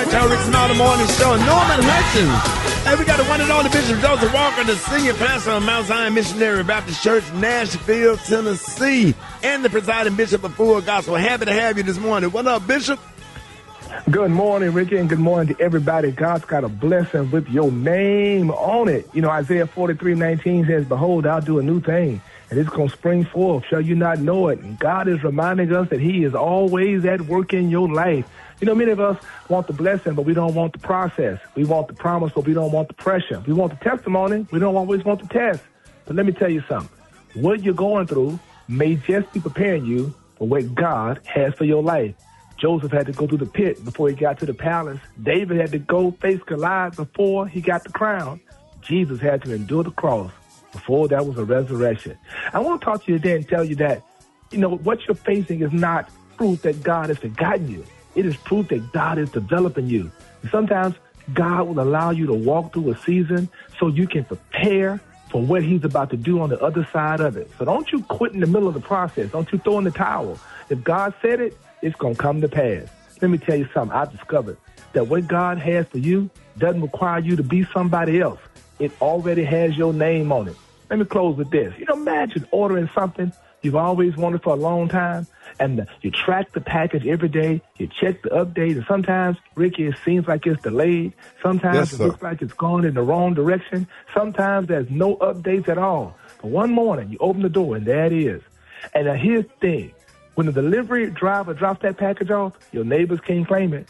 right, y'all. Rickey Smiley Morning Show. Norman Hutchins. Hey, we got the one and only Bishop Joseph Walker, the senior pastor of Mount Zion Missionary Baptist Church, Nashville, Tennessee, and the presiding bishop of Full Gospel. Happy to have you this morning. What up, Bishop? Good morning, Ricky, and good morning to everybody. God's got a blessing with your name on it. You know, Isaiah 43:19 says, "Behold, I'll do a new thing, and it's going to spring forth. Shall you not know it?" And God is reminding us that he is always at work in your life. You know, many of us want the blessing, but we don't want the process. We want the promise, but we don't want the pressure. We want the testimony. We don't always want the test. But let me tell you something. What you're going through may just be preparing you for what God has for your life. Joseph had to go through the pit before he got to the palace. David had to go face Goliath before he got the crown. Jesus had to endure the cross before there was a resurrection. I want to talk to you today and tell you that, you know, what you're facing is not proof that God has forgotten you. It is proof that God is developing you. And sometimes God will allow you to walk through a season so you can prepare for what he's about to do on the other side of it. So don't you quit in the middle of the process. Don't you throw in the towel. If God said it, it's going to come to pass. Let me tell you something. I've discovered that what God has for you doesn't require you to be somebody else. It already has your name on it. Let me close with this. You know, imagine ordering something you've always wanted for a long time, and you track the package every day, you check the update, and sometimes, Ricky, it seems like it's delayed. Sometimes it looks like it's going in the wrong direction. Sometimes there's no updates at all. But one morning, you open the door, and there it is. And now here's the thing. When the delivery driver drops that package off, your neighbors can't claim it.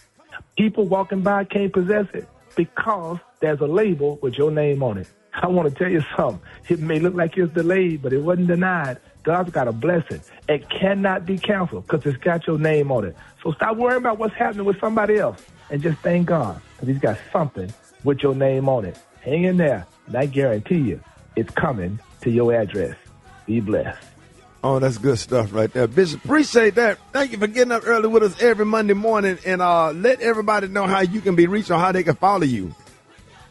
People walking by can't possess it because there's a label with your name on it. I want to tell you something. It may look like it's delayed, but it wasn't denied. God's got a blessing. It cannot be canceled because it's got your name on it. So stop worrying about what's happening with somebody else and just thank God because he's got something with your name on it. Hang in there, and I guarantee you it's coming to your address. Be blessed. Oh, that's good stuff right there. Bishop, appreciate that. Thank you for getting up early with us every Monday morning, and let everybody know how you can be reached or how they can follow you.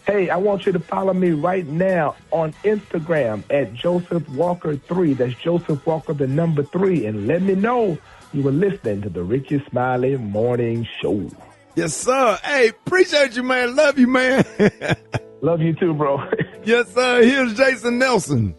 Hey, I want you to follow me right now on Instagram at Joseph Walker 3. That's Joseph Walker, the number 3. And let me know you were listening to the Rickey Smiley Morning Show. Yes, sir. Hey, appreciate you, man. Love you, man. Love you too, bro. Yes, sir. Here's Jason Nelson.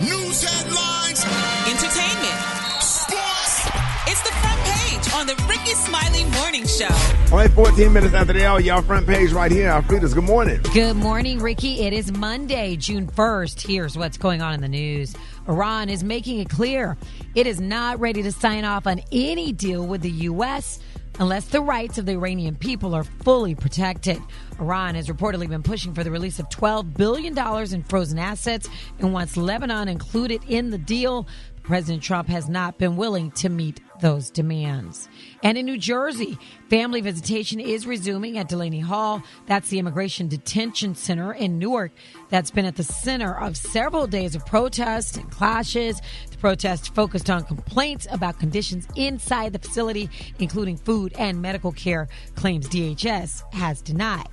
News headlines. Entertainment. Sports. It's the front page on the Rickey Smiley Morning Show. All right, 14 minutes after the hour, y'all front page right here. Alfreda's, good morning. Good morning, Ricky. It is Monday, June 1st. Here's what's going on in the news. Iran is making it clear it is not ready to sign off on any deal with the U.S. unless the rights of the Iranian people are fully protected. Iran has reportedly been pushing for the release of $12 billion in frozen assets and wants Lebanon included in the deal. President Trump has not been willing to meet those demands. And in New Jersey, family visitation is resuming at Delaney Hall. That's the immigration detention center in Newark that's been at the center of several days of protests and clashes. The protest focused on complaints about conditions inside the facility, including food and medical care, claims DHS has denied.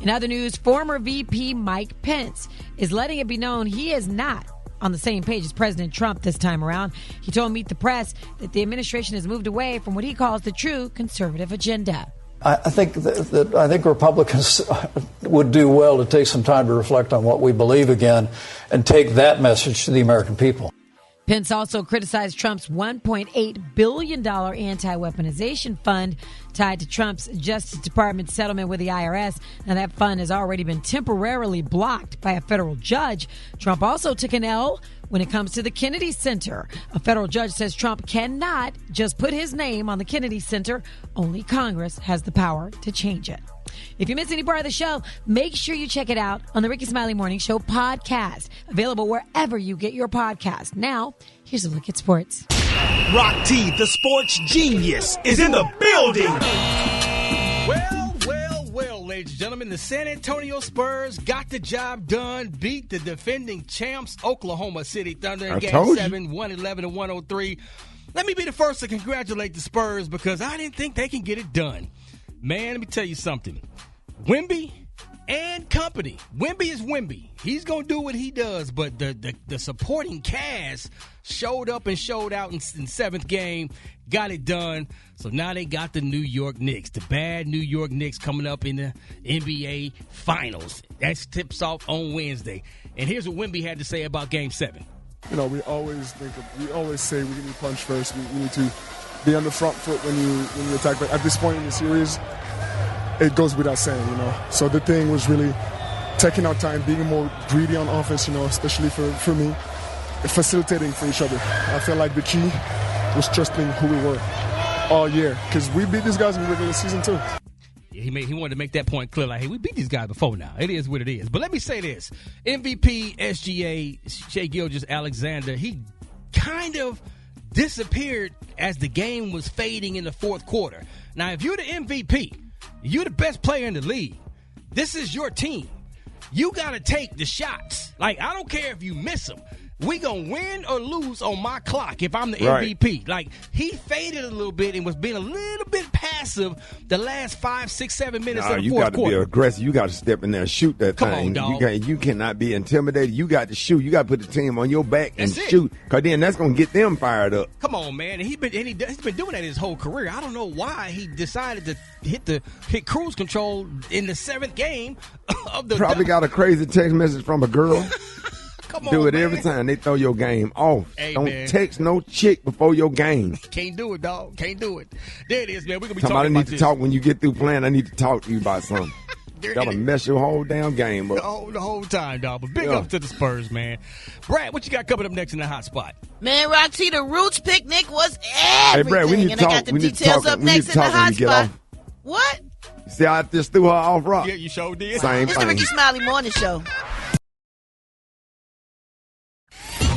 In other news, former VP Mike Pence is letting it be known he is not on the same page as President Trump this time around. He told Meet the Press that the administration has moved away from what he calls the true conservative agenda. I think Republicans would do well to take some time to reflect on what we believe again and take that message to the American people. Pence also criticized Trump's $1.8 billion anti-weaponization fund tied to Trump's Justice Department settlement with the IRS. Now, that fund has already been temporarily blocked by a federal judge. Trump also took an L when it comes to the Kennedy Center. A federal judge says Trump cannot just put his name on the Kennedy Center. Only Congress has the power to change it. If you miss any part of the show, make sure you check it out on the Rickey Smiley Morning Show podcast, available wherever you get your podcast. Now, here's a look at sports. Rock T, the sports genius, is in the building. Well, ladies and gentlemen, the San Antonio Spurs got the job done, beat the defending champs, Oklahoma City Thunder, in Game 7, 111-103. Let me be the first to congratulate the Spurs because I didn't think they can get it done. Man, let me tell you something. Wemby and company. Wemby is Wemby. He's going to do what he does, but the supporting cast showed up and showed out in seventh game, got it done. So now they got the New York Knicks, the bad New York Knicks coming up in the NBA Finals. That tips off on Wednesday. And here's what Wemby had to say about Game 7. You know, we always say we need to punch first. We need to be on the front foot when you attack. But at this point in the series, it goes without saying, you know. So the thing was really taking our time, being more greedy on offense, you know, especially for me, facilitating for each other. I felt like the key was trusting who we were all year, because we beat these guys in the regular season too. He wanted to make that point clear, like, hey, we beat these guys before now. It is what it is. But let me say this. MVP, SGA, Shai Gilgeous-Alexander, he kind of disappeared as the game was fading in the fourth quarter. Now, if you're the MVP, you're the best player in the league, this is your team. You got to take the shots. Like, I don't care if you miss them. We going to win or lose on my clock if I'm the MVP. Like, he faded a little bit and was being a little bit passive the last 5, 6, 7 minutes of the fourth quarter. You got to be aggressive. You got to step in there and shoot that thing. Come on, dog. You cannot be intimidated. You got to shoot. You got to put the team on your back and shoot, because then that's going to get them fired up. Come on, man. And he's been doing that his whole career. I don't know why he decided to hit cruise control in the seventh game of the Probably got a crazy text message from a girl. Do it every time they throw your game off. Hey, don't man. text no chick before your game. Can't do it, dog. Can't do it. There it is, man. We're going to be talking about this. I need to talk when you get through playing. I need to talk to you about something. Gotta mess your whole damn game up. The whole time, dog. But big up to the Spurs, man. Brat, what you got coming up next in the hot spot? Man, Roxy, the Roots picnic was everything. Hey, Brad, we need to talk. I got the details up next in the hot spot. What? See, I just threw her off rock. Yeah, you sure did. Same It's thing. the Rickey Smiley Morning Show.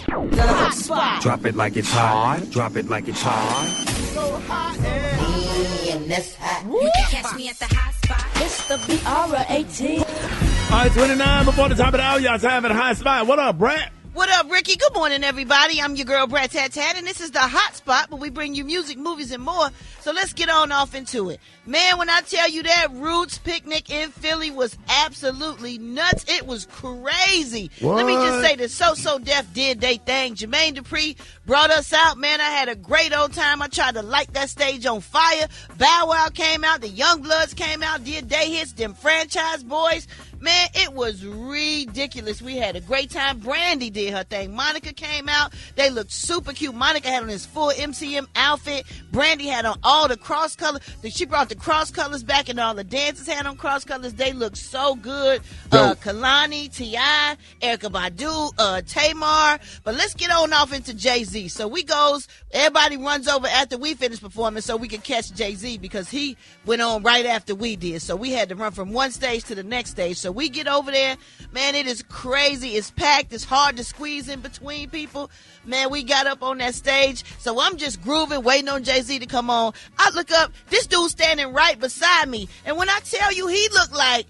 The hot spot. Drop it like it's hot. Drop it like it's hot. So hot and that's hot. You can catch me at the hot spot. It's the BR18. All right, 29 before the top of the hour. Y'all having a high spot. What up, Brat? What up, Ricky? Good morning, everybody. I'm your girl, Brat Tat Tat, and this is the hot spot where we bring you music, movies, and more. So let's get on off into it. Man, when I tell you that Roots picnic in Philly was absolutely nuts, it was crazy. What? Let me just say that So Def did they thing. Jermaine Dupri brought us out. Man, I had a great old time. I tried to light that stage on fire. Bow Wow came out. The Youngbloods came out, did they hits, them Franchise Boys. Man, it was ridiculous. We had a great time. Brandy did her thing. Monica came out. They looked super cute. Monica had on his full MCM outfit. Brandy had on all the cross colors. She brought the cross colors back, and all the dancers had on cross colors. They looked so good. Kalani, T.I., Erykah Badu, Tamar. But let's get on off into Jay-Z. So everybody runs over after we finish performing so we could catch Jay-Z, because he went on right after we did. So we had to run from one stage to the next stage. So we get over there. Man, it is crazy. It's packed. It's hard to squeeze in between people. Man, we got up on that stage. So I'm just grooving, waiting on Jay-Z to come on. I look up. This dude standing right beside me. And when I tell you, he looked like,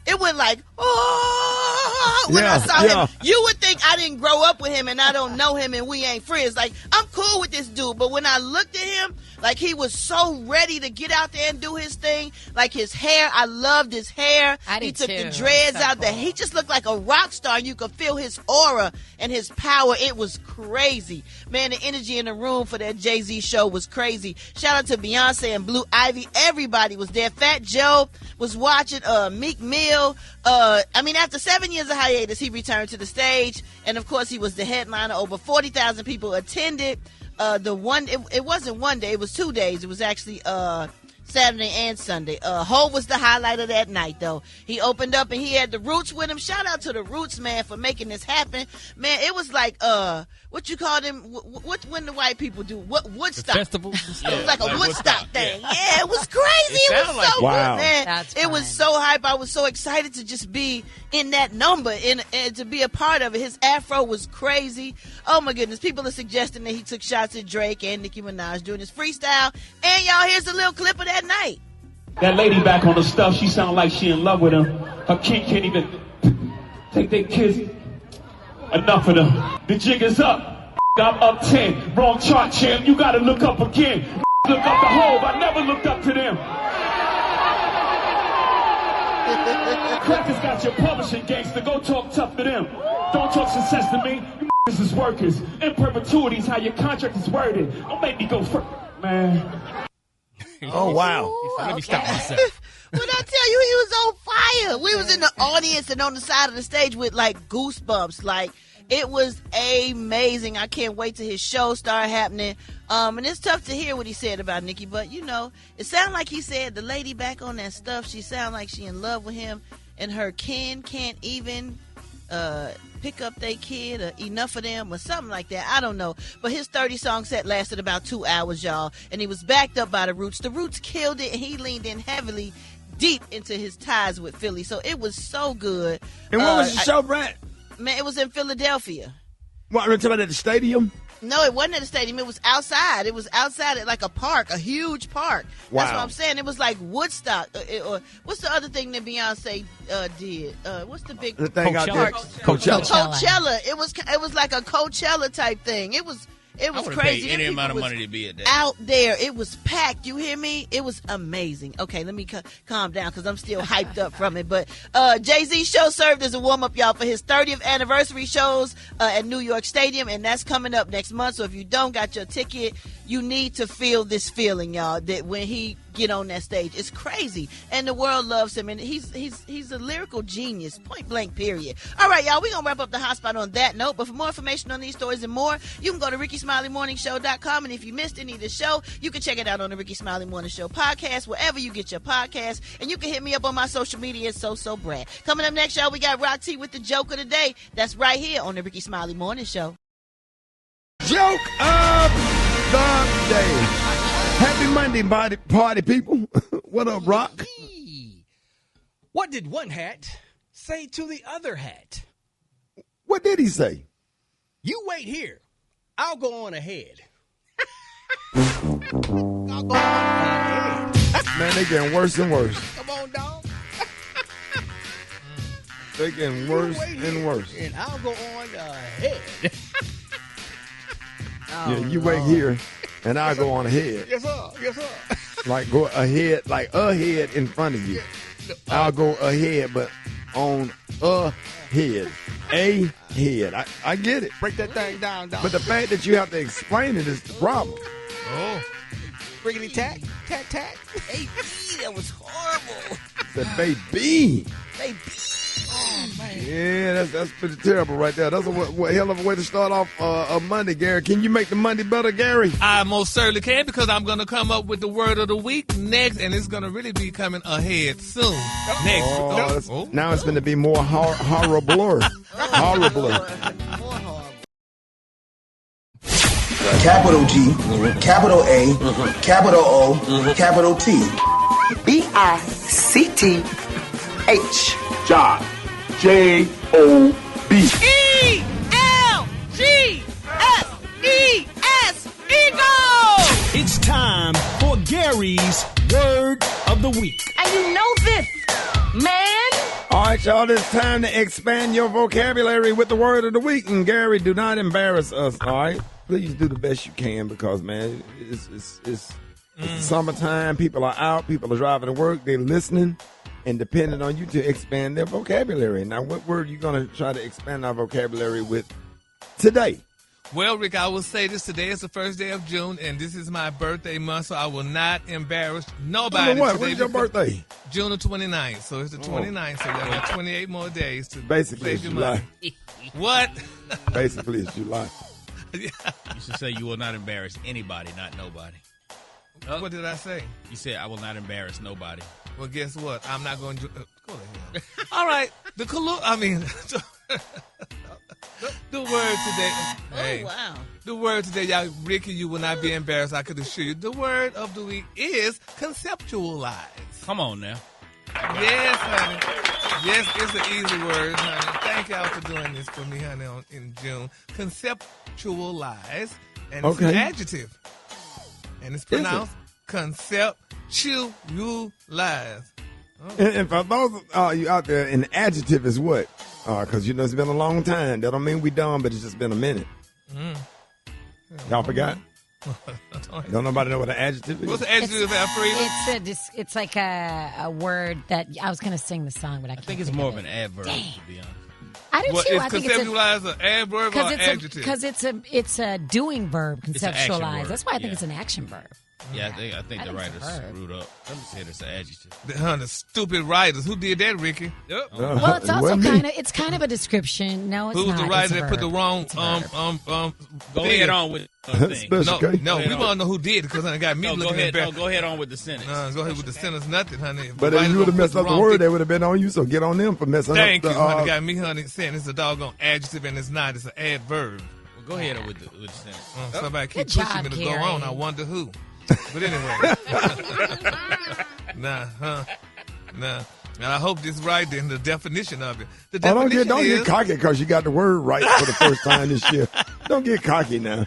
it went like, oh, when I saw him. You would think I didn't grow up with him and I don't know him and we ain't friends. Like, I'm cool with this dude, but when I looked at him, like, he was so ready to get out there and do his thing. Like, his hair, I loved his hair. He took the dreads out there. He just looked like a rock star, and you could feel his aura and his power. It was crazy. Man, the energy in the room for that Jay-Z show was crazy. Shout out to Beyonce and Blue Ivy. Everybody was there. Fat Joe was watching. Meek Mill. After 7 years of hiatus, he returned to the stage, and of course, he was the headliner. Over 40,000 people attended. It wasn't one day, it was 2 days. It was actually Saturday and Sunday. Hov was the highlight of that night, though. He opened up and he had the Roots with him. Shout out to the Roots, man, for making this happen. Man, it was like what you call them? What when the white people do? What Woodstock? Festival? It was like a Woodstock thing. Yeah, it was crazy. It was so good, man. It was so hype. I was so excited to just be in that number and to be a part of it. His afro was crazy. Oh my goodness. People are suggesting that he took shots at Drake and Nicki Minaj doing his freestyle. And y'all, here's a little clip of that night. That lady back on the stuff, she sound like she in love with him. Her king can't even take their kiss. Enough of them. The jig is up. I'm up 10. Wrong chart, champ. You gotta look up again. Look up the Hov. I never looked up to them. Crackers got your publishing gangster. Go talk tough to them. Don't talk success to me. You is workers. In perpetuity is how your contract is worded. Don't make me go first, man. Oh, wow. Let me stop myself. When I tell you he was on fire, we was in the audience and on the side of the stage with like goosebumps. Like, it was amazing. I can't wait till his show start happening. And it's tough to hear what he said about Nikki, but you know, it sounded like he said the lady back on that stuff, she sound like she in love with him, and her kin can't even pick up their kid or enough of them or something like that. I don't know. But his 30-song set lasted about 2 hours, y'all, and he was backed up by the Roots. The Roots killed it, and he leaned in heavily deep into his ties with Philly. So it was so good. And what was the show, Brat? Man, it was in Philadelphia. What, we're talking about at the stadium? No, it wasn't at the stadium. It was outside. It was outside at like a park, a huge park. Wow. That's what I'm saying. It was like Woodstock. Or what's the other thing that Beyonce did? What's the big thing out there? Coachella. Coachella. It was like a Coachella type thing. It was crazy. Pay any amount of money to be at that. Out there, it was packed. You hear me? It was amazing. Okay, let me calm down because I'm still hyped up from it. But Jay-Z's show served as a warm-up, y'all, for his 30th anniversary shows at New York Stadium, and that's coming up next month. So if you don't got your ticket, you need to feel this feeling, y'all, that when he get on that stage, it's crazy, and the world loves him, and he's a lyrical genius, point blank, period. All right, y'all, we're gonna wrap up the hot spot on that note, but for more information on these stories and more, you can go to RickeySmileyMorningShow.com, and if you missed any of the show, you can check it out on the Rickey Smiley Morning Show podcast, wherever you get your podcast, and you can hit me up on my social media, So Brat. Coming up next, y'all, we got Rock T with the joke of the day. That's right here on the Rickey Smiley Morning Show. Joke of the day. Happy Monday, party people. What up, Rock? What did one hat say to the other hat? What did he say? You wait here. I'll go on ahead. Man, they getting worse and worse. Come on, dog. They getting worse and worse. And I'll go on ahead. Yeah, you wait here, and I'll go on ahead. Yes, sir. Yes, sir. Like go ahead, like ahead in front of you. I'll go ahead, but on ahead. A head. I get it. Break that thing down, dog. But the fact that you have to explain it is the problem. Oh. Rickety tack, tack, tack. Baby, that was horrible. Said baby. Baby. Oh, man. Yeah, that's pretty terrible right there. That's a hell of a way to start off a Monday, Gary. Can you make the Monday better, Gary? I most certainly can, because I'm going to come up with the word of the week next, and it's going to really be coming ahead soon. Next. Now it's going to be more horrible. Horrible. Capital G, capital A, capital O, capital T. BICTH. Job. J-O-B. E-L-G-S-E-S. Eagle! It's time for Gary's Word of the Week. And you know this, man. All right, y'all, it's time to expand your vocabulary with the word of the week. And Gary, do not embarrass us, all right? Please do the best you can, because, man, it's summertime. People are out. People are driving to work. They're listening and depending on you to expand their vocabulary. Now, what word are you going to try to expand our vocabulary with today? Well, Rick, I will say this. Today is the first day of June, and this is my birthday month, so I will not embarrass nobody. What? When's your birthday? June the 29th. So it's the 29th, so we have 28 more days to basically it's July. What? Basically, it's July. You should say you will not embarrass anybody, not nobody. What did I say? You said I will not embarrass nobody. Well, guess what? I'm not going to. Go to hell. All right. The word today. Hey, wow. The word today, y'all, Ricky, you will not be embarrassed. I could assure you. The word of the week is conceptualize. Come on now. Yes, honey. Yes, it's an easy word, honey. Thank y'all for doing this for me, honey, in June. Conceptualize, and it's an adjective. And it's pronounced conceptualize. Oh. And for those of you out there, an adjective is what? Because, it's been a long time. That don't mean we done, but it's just been a minute. Y'all forgot? Don't nobody know what an adjective is? What's an adjective, Alfredo? It's like a word that I was going to sing the song, but I can't. I think it's more of an adverb, to be honest. I do too. I think conceptualize an adverb or an adjective? Because it's a doing verb, conceptualize. That's why I think it's an action verb. Yeah, I think the writers screwed up. Some said it's an adjective. The stupid writers. Who did that, Ricky? Yep. Well, it's also kind of a description. No, it's not. Who's the writer that put the wrong Go ahead on with the thing. No, we want to know who did because I got me looking at that. Go ahead on with the sentence. Go ahead with the sentence. Nothing, honey. But if you would have messed up the word, they would have been on you. So get on them for messing up. Thank you, honey. Got me, honey, saying it's a doggone adjective and it's not. It's an adverb. Well, go ahead with the sentence. Somebody keep pushing me to go on. I wonder who. But anyway, nah. And I hope this right then, the definition of it. The definition don't get cocky because you got the word right for the first time this year. Don't get cocky now.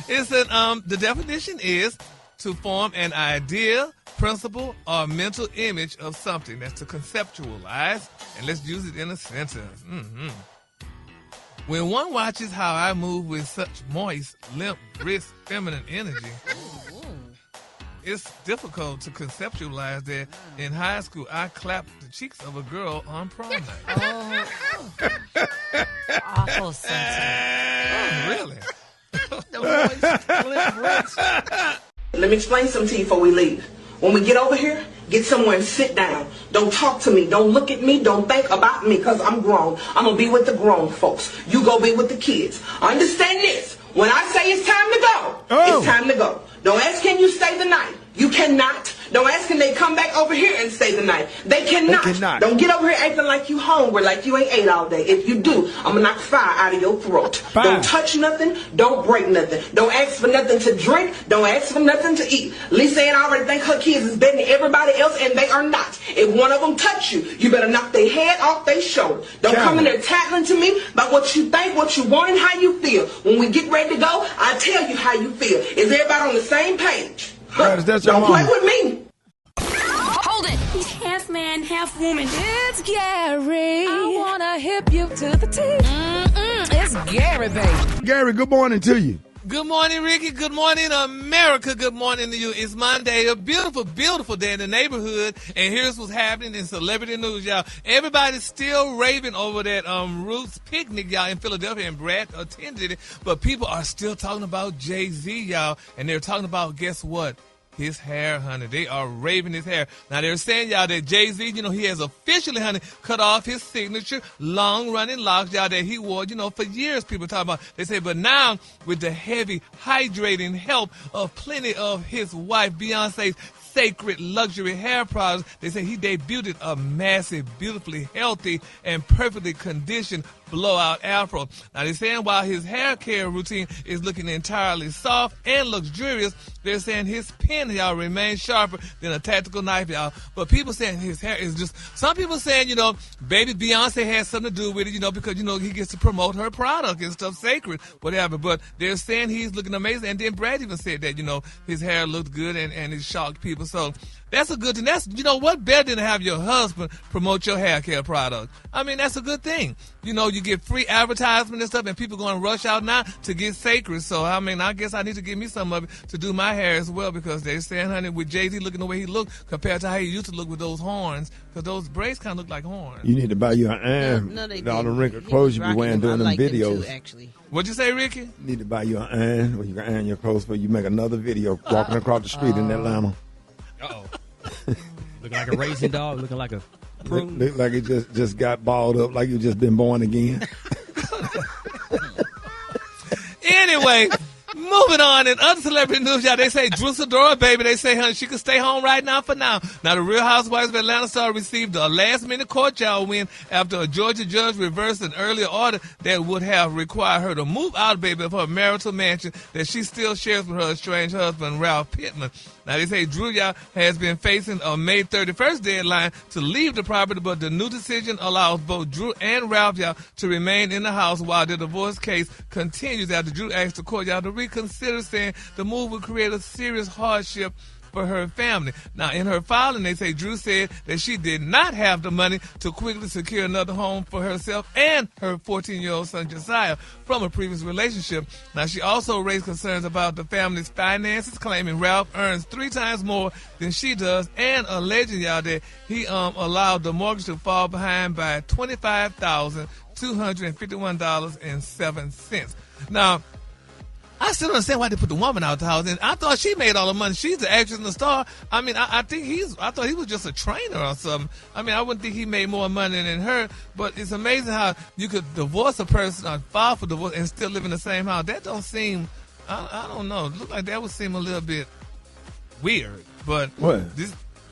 It's the definition is to form an idea, principle, or mental image of something. That's to conceptualize, and let's use it in a sentence. Mm-hmm. When one watches how I move with such moist, limp, brisk, feminine energy, it's difficult to conceptualize that in high school I clapped the cheeks of a girl on prom night. Awful sensitive. Really? The moist, limp, brisk. Let me explain something to you before we leave. When we get over here, get somewhere and sit down. Don't talk to me. Don't look at me. Don't think about me because I'm grown. I'm going to be with the grown folks. You go be with the kids. Understand this. When I say it's time to go, it's time to go. Don't ask can you stay the night. You cannot. Don't ask can they come back over here and stay the night. They cannot. Don't get over here acting like you hungry, like you ain't ate all day. If you do, I'm going to knock fire out of your throat. Don't touch nothing. Don't break nothing. Don't ask for nothing to drink. Don't ask for nothing to eat. Lisa Ann already think her kids is better than everybody else, and they are not. If one of them touch you, you better knock their head off their shoulder. Don't come in there tattling to me about what you think, what you want, and how you feel. When we get ready to go, I tell you how you feel. Is everybody on the same page? Don't play with me. Hold it. He's half man, half woman. It's Gary. I want to hip you to the teeth. It's Gary, baby. Gary, good morning to you. Good morning, Ricky. Good morning, America. Good morning to you. It's Monday, a beautiful, beautiful day in the neighborhood. And here's what's happening in celebrity news, y'all. Everybody's still raving over that Roots picnic, y'all, in Philadelphia, and Brat attended it. But people are still talking about Jay-Z, y'all. And they're talking about, guess what? His hair, honey. They are raving his hair. Now, they're saying, y'all, that Jay-Z, he has officially, honey, cut off his signature long-running locks, y'all, that he wore, for years, people talking about. They say, but now, with the heavy, hydrating help of plenty of his wife, Beyonce's sacred luxury hair products, they say he debuted a massive, beautifully healthy, and perfectly conditioned blowout afro. Now, they're saying while his hair care routine is looking entirely soft and luxurious, they're saying his pen, y'all, remains sharper than a tactical knife, y'all. But people saying his hair is just, some people saying, baby Beyonce has something to do with it, because, he gets to promote her product and stuff, sacred, whatever. But they're saying he's looking amazing. And then Brad even said that, his hair looked good and it shocked people. So that's a good thing. That's, what better than to have your husband promote your hair care product? I mean, that's a good thing. You get free advertisement and stuff, and people going to rush out now to get sacred. So, I mean, I guess I need to give me some of it to do my hair as well, because they're saying, honey, with Jay-Z looking the way he looked compared to how he used to look with those horns, because those braids kind of look like horns. You need to buy you an iron. All the wrinkled clothes you be wearing doing them videos. Too, actually. What'd you say, Ricky? You need to buy you an iron where you can iron your clothes for you make another video walking across the street in Atlanta. Uh-oh. Looking like a racing dog, looking like a prune. Look like it just got balled up, like you just been born again. Anyway, moving on in other celebrity news, y'all, they say Drew Sidora, baby, they say, honey, she can stay home right now for now. Now, the Real Housewives of Atlanta star received a last-minute court trial win after a Georgia judge reversed an earlier order that would have required her to move out, baby, of her marital mansion that she still shares with her estranged husband, Ralph Pittman. Now, they say Drew, y'all, has been facing a May 31st deadline to leave the property, but the new decision allows both Drew and Ralph, y'all, to remain in the house while the divorce case continues after Drew asked the court, y'all, to reconsider, saying the move would create a serious hardship for her family. Now, in her filing, they say Drew said that she did not have the money to quickly secure another home for herself and her 14-year-old son Josiah from a previous relationship. Now, she also raised concerns about the family's finances, claiming Ralph earns 3 times more than she does, and alleging, y'all, that he allowed the mortgage to fall behind by $25,251.07. Now, I still don't understand why they put the woman out the house. And I thought she made all the money. She's the actress and the star. I mean, I thought he was just a trainer or something. I mean, I wouldn't think he made more money than her. But it's amazing how you could divorce a person or file for divorce and still live in the same house. That don't seem, I don't know. It looked like that would seem a little bit weird. But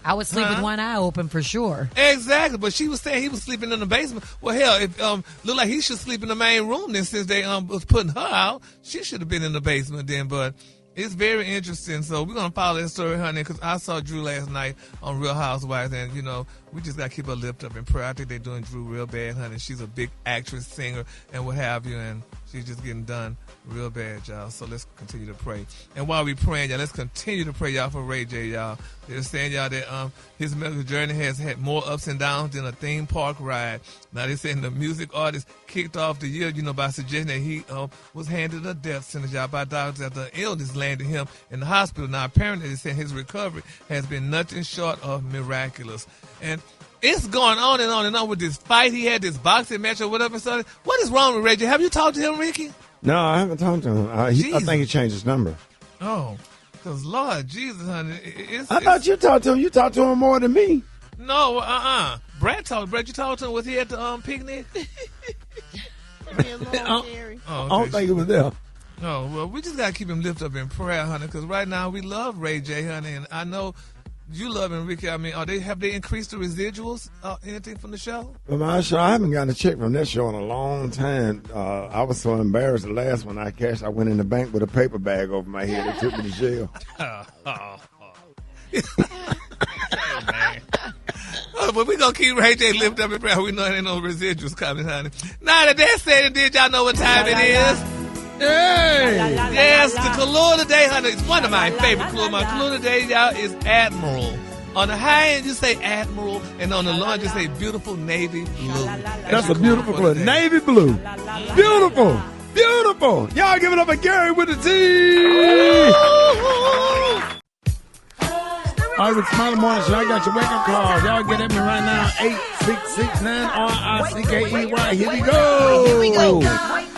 I would sleep with one eye open for sure. Exactly, but she was saying he was sleeping in the basement. Well, hell, if looked like he should sleep in the main room then, since they was putting her out. She should have been in the basement then, but it's very interesting. So we're going to follow that story, honey, because I saw Drew last night on Real Housewives, and, you know, we just got to keep her lift up in prayer. I think they're doing Drew real bad, honey. She's a big actress, singer, and what have you, and she's just getting done real bad, y'all. So let's continue to pray. And while we praying, y'all, let's continue to pray, y'all, for Ray J, y'all. They're saying, y'all, that his medical journey has had more ups and downs than a theme park ride. Now, they're saying the music artist kicked off the year, you know, by suggesting that he was handed a death sentence, y'all, by doctors after illness landed him in the hospital. Now, apparently, they're saying his recovery has been nothing short of miraculous. And it's going on and on and on with this fight he had, this boxing match or whatever. So what is wrong with Ray J? Have you talked to him, Ricky? No, I haven't talked to him. I think he changed his number. Oh, because Lord Jesus, honey. I thought you talked to him. You talked to him more than me. No, Brat, you talked to him. Was he at the picnic? I don't think it was there. Oh, well, we just got to keep him lifted up in prayer, honey, because right now we love Ray J, honey, and I know you love him, Ricky. I mean, have they increased the residuals, anything from the show? Well, my show, I haven't gotten a check from that show in a long time. I was so embarrassed the last one I cashed. I went in the bank with a paper bag over my head. They took me to jail. But we're going to keep Ray J lifted up in prayer. We know there ain't no residuals coming, honey. Now that that's said and did, y'all know what time it is? Hey! Yes, the Kahlua today, honey. It's one of my favorite Kahlua. My Kahlua today, y'all, is Admiral. On the high end, you say Admiral, and on the low end, you say beautiful navy blue. That's a beautiful blue. Navy blue. Beautiful. Beautiful. Y'all give it up for Gary with the T. All right, Rickey Smiley Morning Show. I got your wake-up calls. Y'all get at me right now. 866-9-RICKEY. Here we go. Here we go. Wake up.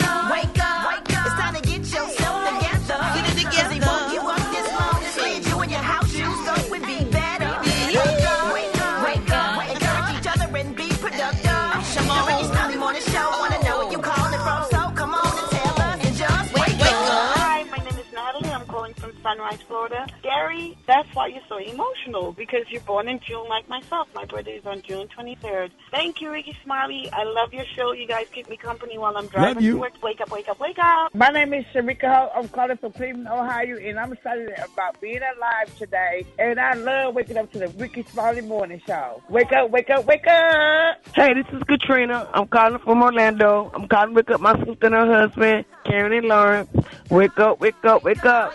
It's time to get yourself together. Get it together. They woke you up this morning. Slid you in your house shoes. Go and be better. Wake up. Encourage each other and be productive. The Rickey Smiley Morning Show. Want to know where you calling from. So come on and tell us. And just wake up. Hi, my name is Natalie. I'm calling from Sunrise, Florida. Gary, that's why you're so emotional, because you're born in June like myself. My birthday is on June 23rd. Thank you, Rickey Smiley. I love your show. You guys keep me company while I'm driving to work. Wake up, wake up, wake up. My name is Sharika Ho. I'm calling from Cleveland, Ohio, and I'm excited about being alive today. And I love waking up to the Rickey Smiley Morning Show. Wake up, wake up, wake up. Hey, this is Katrina. I'm calling from Orlando. I'm calling to wake up my sister and her husband, Karen and Lauren. Wake up, wake up, wake up.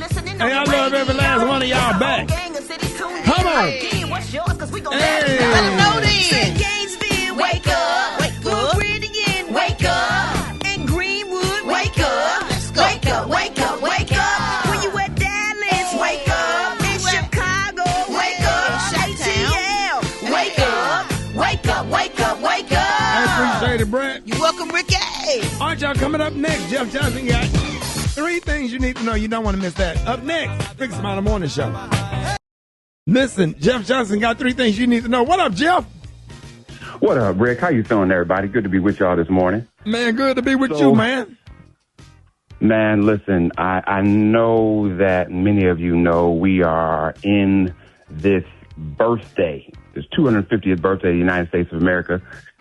Hey, I love every last one of y'all back. Come on. Hey. Let them know then. Gainesville, wake up. Wake up. Meridian, wake up. And Greenwood, wake up. Wake up, wake up, wake up. When you at Dallas, wake up. In Chicago, wake up. ATL, wake up. Wake up, wake up, wake up. I appreciate it, Brat. You're welcome, Ricky. All right, y'all, coming up next, Jeff Johnson got 3 things you need to know. You don't want to miss that. Up next, Rickey Smiley Morning Show. Listen, Jeff Johnson got 3 things you need to know. What up, Jeff? What up, Rick? How you feeling, everybody? Good to be with y'all this morning. Man, good to be with you, man. Man, listen, I know that many of you know we are in this birthday, this 250th birthday of the United States of America.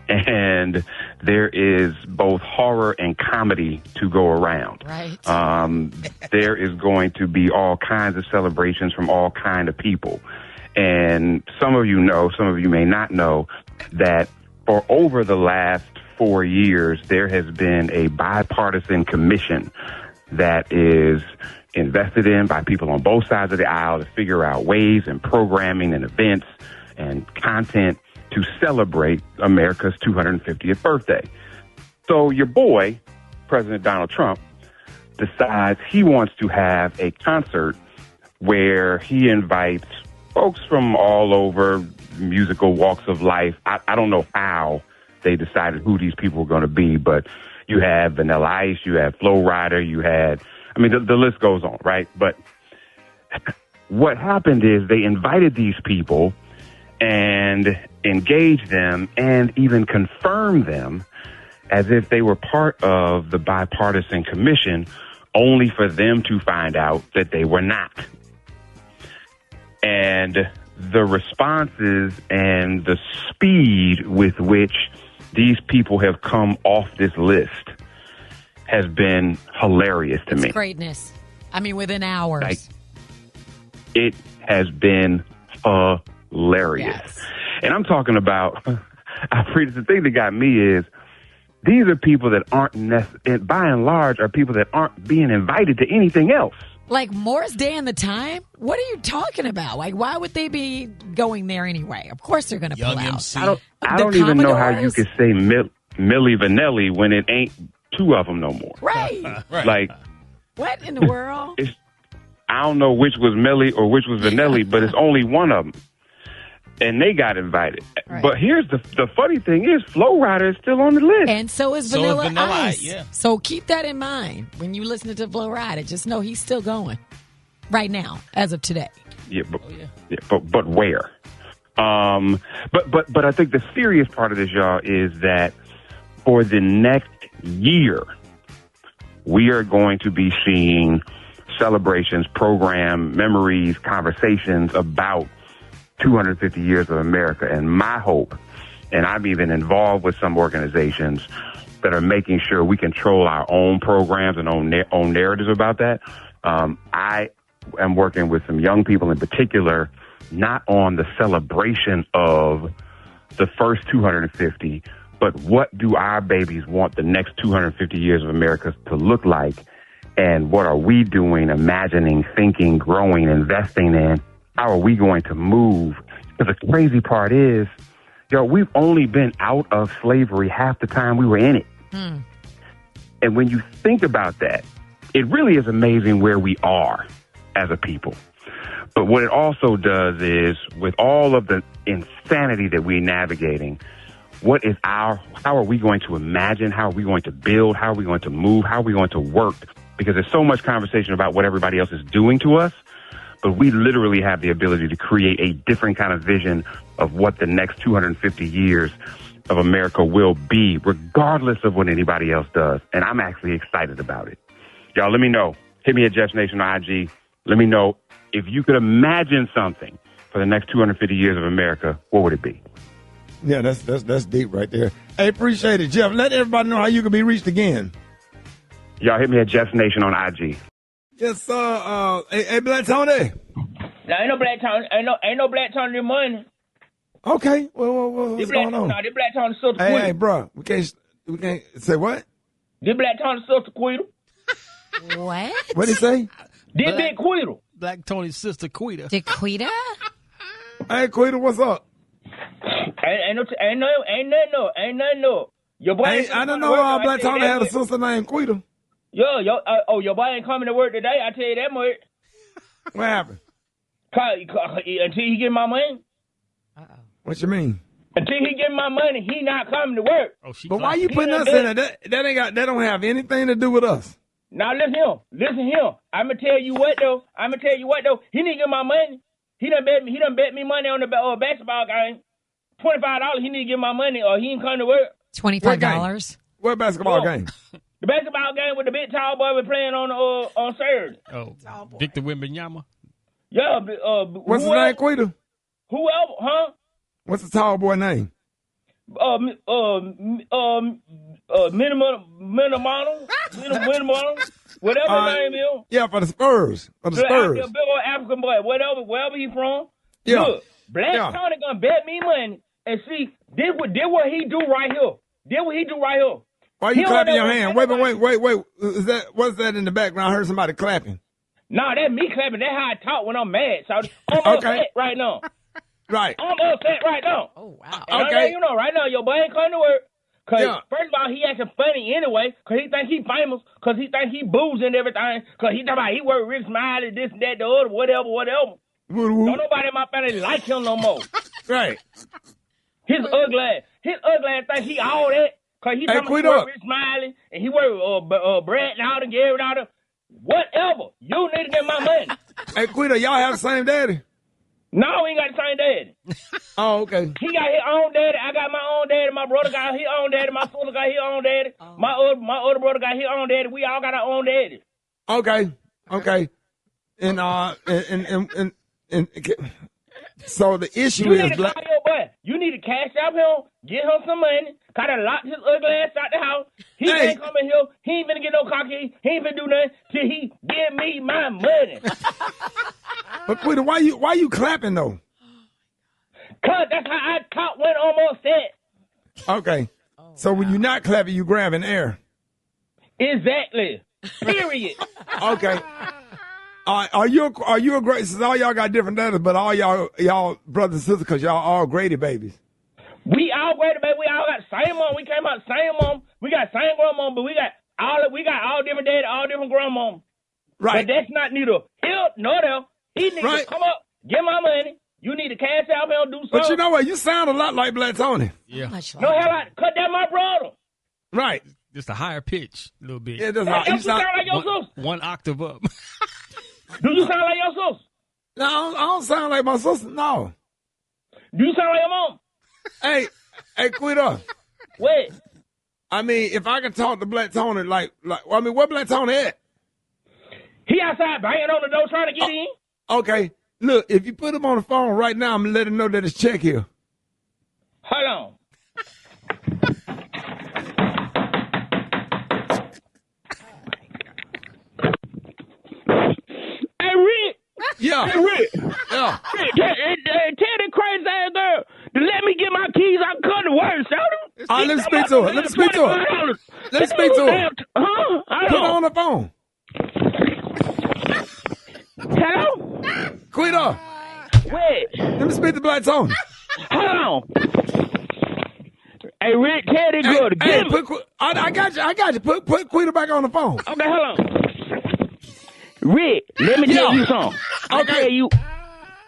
And there is both horror and comedy to go around. Right. There is going to be all kinds of celebrations from all kinds of people. And some of you know, some of you may not know, that for over the last 4 years, there has been a bipartisan commission that is invested in by people on both sides of the aisle to figure out ways and programming and events and content to celebrate America's 250th birthday. So your boy, President Donald Trump, decides he wants to have a concert where he invites folks from all over musical walks of life. I don't know how they decided who these people were going to be, but you had Vanilla Ice, you had Flo Rida, you had, I mean, the list goes on, right? But what happened is they invited these people and engaged them and even confirmed them as if they were part of the bipartisan commission, only for them to find out that they were not. And the responses and the speed with which these people have come off this list has been hilarious to me. Greatness. I mean, within hours. Like, it has been hilarious. Yes. And I'm talking about, the thing that got me is, these are people that aren't, by and large, are people that aren't being invited to anything else. Like Morris Day and the Time? What are you talking about? Like, why would they be going there anyway? Of course they're going to pull out. I don't even know how you could say Milli Vanilli when it ain't two of them no more. Right. Like, what in the world? I don't know which was Milli or which was Vanilli, but it's only one of them. And they got invited. Right. But here's the funny thing is, Flo Rida is still on the list. And so is Vanilla Ice. Yeah. So keep that in mind when you listen to Flo Rida. Just know he's still going right now, as of today. Yeah, but where? But I think the serious part of this, y'all, is that for the next year, we are going to be seeing celebrations, program, memories, conversations about 250 years of America. And my hope, and I'm even involved with some organizations that are making sure we control our own programs and own narratives about that. I am working with some young people in particular, not on the celebration of the first 250, but what do our babies want the next 250 years of America to look like? And what are we doing, imagining, thinking, growing, investing in? How are we going to move? Because the crazy part is, we've only been out of slavery half the time we were in it. And when you think about that, it really is amazing where we are as a people. But what it also does is, with all of the insanity that we're navigating, how are we going to imagine? How are we going to build? How are we going to move? How are we going to work? Because there's so much conversation about what everybody else is doing to us. But we literally have the ability to create a different kind of vision of what the next 250 years of America will be, regardless of what anybody else does. And I'm actually excited about it. Y'all, let me know. Hit me at Jeff Nation on IG. Let me know if you could imagine something for the next 250 years of America, what would it be? Yeah, that's deep right there. Hey, appreciate it, Jeff. Let everybody know how you can be reached again. Y'all hit me at Jeff Nation on IG. Yes, sir. Hey, Black Tony. Now, ain't no Black Tony. Ain't no Black Tony this morning. Okay. Well, what's going on? No, this Black Tony sister Quita. Hey, bro. We can't say what? This Black Tony sister Quita. What? What'd he say? This big Quita. Black Tony's sister Quita. Did Quita? Hey, Quita, what's up? Ain't nothing. Your boy. I don't know Black Tony had a sister named Quita. Your boy ain't coming to work today. I tell you that much. What happened? Until he get my money. What you mean? Until he get my money, he not coming to work. But why you putting us in it? That don't have anything to do with us. Now listen here. I'ma tell you what though. He need to get my money. He done bet me money on the basketball game. $25. He need to get my money, or he ain't come to work. $25. What basketball game? The basketball game with the big tall boy we playing on Saturday. Oh, Victor Wembanyama. Yeah. What's his name, Quita? Whoever, huh? What's the tall boy name? Minimum, whatever his name is. Yeah, for the Spurs. The big old African boy, wherever he from. Yeah. Look, Black Tony gonna bet me money and see this what he do right here. Why you clapping your hand? Wait. What's that in the background? I heard somebody clapping. No, that's me clapping. That's how I talk when I'm mad. So I'm upset right now. Right. I'm upset right now. Oh, wow. Okay. You know, right now, your boy ain't coming to work. Because, first of all, he acting funny anyway, because he think he famous, because he think he boozing everything, because he talking about he work Rick Smiley, this and that, the other, whatever. Don't nobody in my family like him no more. Right. His ugly ass think he all that, because he talking about he work Rick Smiley, and he work Brat and all the Gary and all the whatever. You need to get my money. Hey, Quito, y'all have the same daddy? No, we ain't got the same daddy. Oh, okay. He got his own daddy. I got my own daddy. My brother got his own daddy. My sister got his own daddy. My other brother got his own daddy. We all got our own daddy. Okay. And so the issue is... You need to cash out him, get him some money, kind of lock his ugly ass out the house. He ain't coming here. He ain't finna get no cocky. He ain't finna do nothing till he give me my money. But Quita, why you clapping though? Cause that's how I talk when I'm upset. Okay. So when you're not clapping, you grabbing air. Exactly. Period. Okay. Are you a great? Since all y'all got different daddies, but all y'all brothers and sisters, because y'all all Grady babies. We all Grady babies. We all got the same mom. We came out the same mom. We got the same grandma, but we got all different daddies, all different grandma. Right. But that's not neither here nor there. He needs to come up, get my money. You need to cash out and do something. But you know what? You sound a lot like Black Tony. Yeah. No, hell, I cut that my brother. Right. Just a higher pitch, a little bit. Yeah, you sound like your sister. One octave up. Do you sound like your sister? No, I don't sound like my sister. No. Do you sound like your mom? Hey, Quita. What? I mean, if I can talk to Black Tony, where Black Tony at? He outside banging on the door trying to get in. Okay. Look, if you put him on the phone right now, I'm going to let him know that it's check here. Hold on. Hey, Rick. Yeah. Hey, Rick. Yeah. Rick, tell that crazy ass girl to let me get my keys. I can cut the word, show them. Let me speak to her. Let me speak to her. Let me speak to her. Put her on the phone. Hello? Quita. Wait. Let me speak to Black Tony. Hold on. Hey, Rick, tell that girl to get me. I got you. Put Quita back on the phone. Okay, hold on. Rick, let me tell you something. Okay.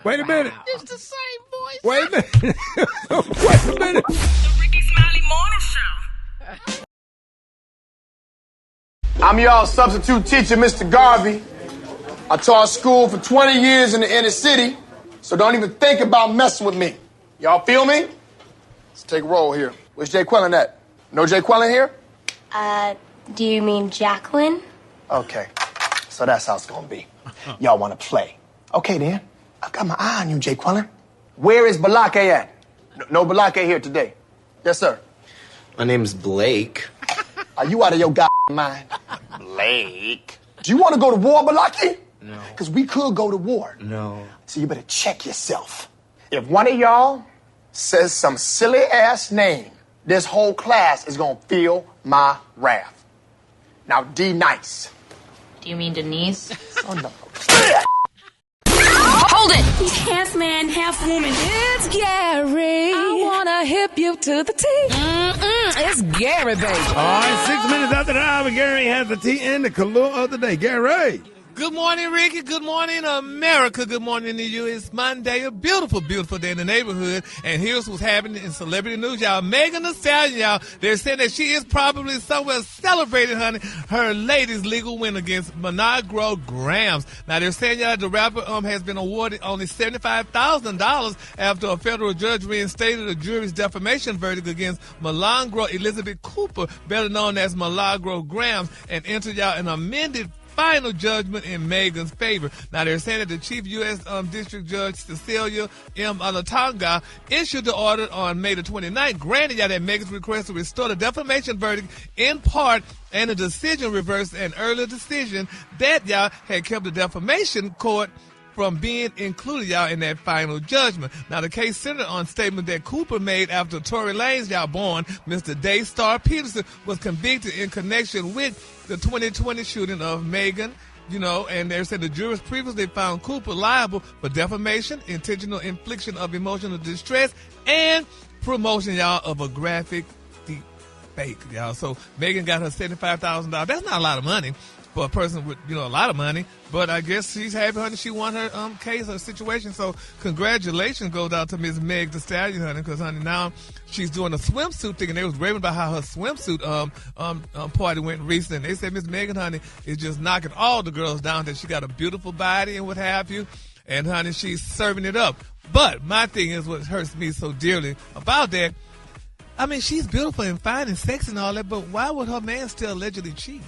Wait a minute. It's the same voice. Wait a minute. Wait a minute. The Rickey Smiley Morning Show. I'm y'all substitute teacher, Mr. Garvey. I taught school for 20 years in the inner city, so don't even think about messing with me. Y'all feel me? Let's take a roll here. Where's Jay Quellen at? No Jay Quellen here? Do you mean Jacqueline? Okay, so that's how it's gonna be. Y'all wanna play. Okay then, I got my eye on you, Jay Quellen. Where is Balake at? No Balake here today. Yes, sir. My name's Blake. Are you out of your goddamn mind? Blake. Do you want to go to war, Balake? No. Because we could go to war. No. So you better check yourself. If one of y'all says some silly ass name, this whole class is gonna feel my wrath. Now, D nice. Do you mean Denise? Oh no. Hold it! Half man, half woman. It's Gary. I wanna hip you to the T. It's Gary, baby. All right, 6 minutes after the hour, Gary has the tea and the color of the day. Gary. Good morning, Ricky. Good morning, America. Good morning to you. It's Monday, a beautiful, beautiful day in the neighborhood. And here's what's happening in celebrity news, y'all. Megan Thee Stallion, y'all, they're saying that she is probably somewhere celebrating, honey, her latest legal win against Milagro Grams. Now, they're saying, y'all, the rapper has been awarded only $75,000 after a federal judge reinstated a jury's defamation verdict against Milagro Elizabeth Cooper, better known as Milagro Grams, and entered, y'all, an amended final judgment in Megan's favor. Now, they're saying that the Chief U.S. District Judge Cecilia M. Alatonga issued the order on May the 29th, granting y'all that Megan's request to restore the defamation verdict in part, and the decision reversed an earlier decision that y'all had kept the defamation court from being included, y'all, in that final judgment. Now, the case centered on statement that Cooper made after Tory Lanez, y'all, born Mr. Daystar Peterson was convicted in connection with the 2020 shooting of Megan And they said the jurors previously found Cooper liable for defamation, intentional infliction of emotional distress, and promotion, y'all, of a graphic deep fake, y'all. So Megan got her $75,000. That's not a lot of money for a person with, a lot of money. But I guess she's happy, honey. She won her case, her situation. So congratulations goes out to Miss Meg Thee Stallion, honey, because, honey, now she's doing a swimsuit thing. And they was raving about how her swimsuit party went recently. And they said Miss Megan, honey, is just knocking all the girls down, that she got a beautiful body and what have you. And, honey, she's serving it up. But my thing is what hurts me so dearly about that. I mean, she's beautiful and fine and sexy and all that, but why would her man still allegedly cheat?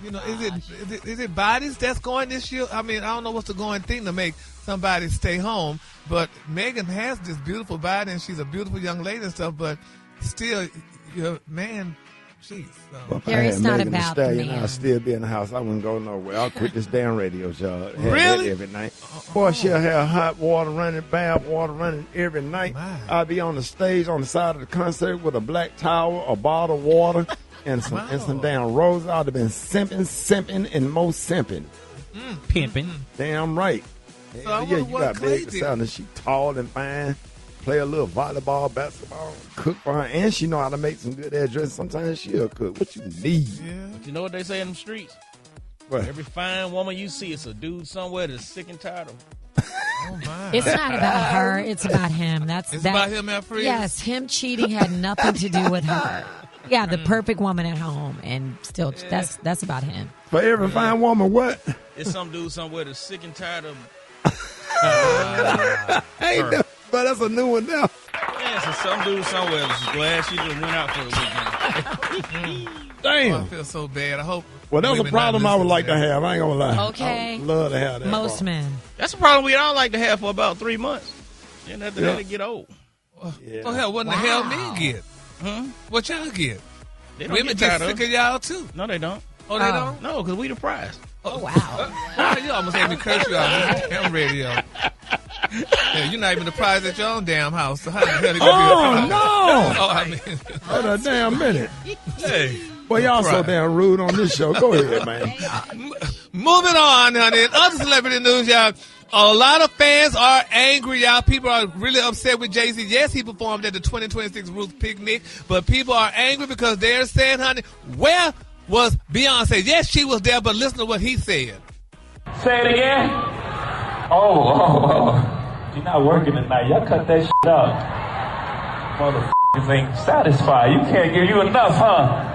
Is it bodies that's going this year? I mean, I don't know what's the going thing to make somebody stay home, but Megan has this beautiful body and she's a beautiful young lady and stuff, but still, your man cheats. So. Well, if I had Megan Thee Stallion, I'd still be in the house. I wouldn't go nowhere. I'll quit this damn radio show. Really? Every night. Boy, she'll have hot water running, bath water running every night. I'll be on the stage on the side of the concert with a black towel, a bottle of water, and some damn roses. I'd have been simping, and more simping. Pimping. Damn right. So you got Meg Thee Stallion. She tall and fine. Play a little volleyball, basketball, cook for her, and she know how to make some good ass dresses. Sometimes she'll cook. What you need? Yeah. But you know what they say in the streets? What? Every fine woman you see, it's a dude somewhere that's sick and tired of. Oh my! It's not about her. It's about him. About him, Alfred. Yes, him cheating had nothing to do with her. Yeah, the perfect woman at home, and still, that's about him. For every fine woman, what? It's some dude somewhere that's sick and tired of. But that's a new one now. Yeah, so some dude somewhere that's glad she just went out for the weekend. Damn. I feel so bad. I hope. Well, that's a problem I would like to have. I ain't gonna lie. Okay. I would love to have that. Most men. That's a problem we all like to have for about 3 months. Then after that, it get old. Yeah. Oh, hell, what in the hell men get? Huh? What y'all get? They don't Women get get sick of y'all, too. No, they don't. Oh, they don't? No, because we the prize. Oh, wow. You almost had me curse you out on damn radio. Yeah, you're not even the prize at your own damn house. So how the hell they gonna be a prize? No! Oh, I mean. Hold a damn minute. Hey. Well, y'all so damn rude on this show. Go ahead, man. Moving on, honey. In other celebrity news, y'all, a lot of fans are angry, y'all. People are really upset with Jay-Z. Yes, he performed at the 2026 Roots Picnic, but people are angry because they're saying, honey, where was Beyonce? Yes, she was there, but listen to what he said. Say it again. Oh. You're not working tonight. Y'all cut that shit up. Motherfuckers ain't satisfied. You can't give you enough, huh?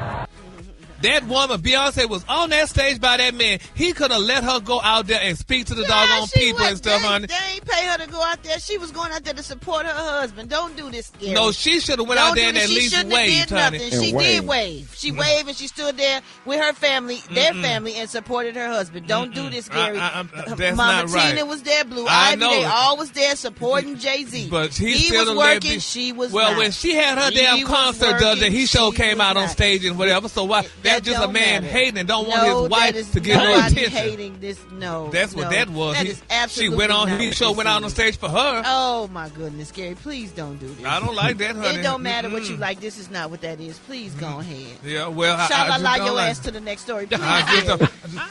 That woman, Beyonce, was on that stage by that man. He could have let her go out there and speak to the doggone people and stuff, honey. They ain't pay her to go out there. She was going out there to support her husband. Don't do this, Gary. No, she should have went out there and at least waved, honey. She did wave. She waved and she stood there with her family, their family, and supported her husband. Don't do this, Gary. That's Mama not right. Tina was there, Blue I Ivy. know. They all was there supporting Jay-Z. But he was working, she was Well, not. when she had her damn concert the other day, he sure came out on stage and whatever. So why? That's just a man hating and don't want his wife to get no attention. Hating this, no. That's what that was. That is absolutely she went on. not He sure went out on stage for her. Oh my goodness, Gary! Please don't do this. I don't like that, honey. It don't matter what you like. This is not what that is. Please go ahead. Yeah, well, Sha-la-la I your like ass to the next story. Please.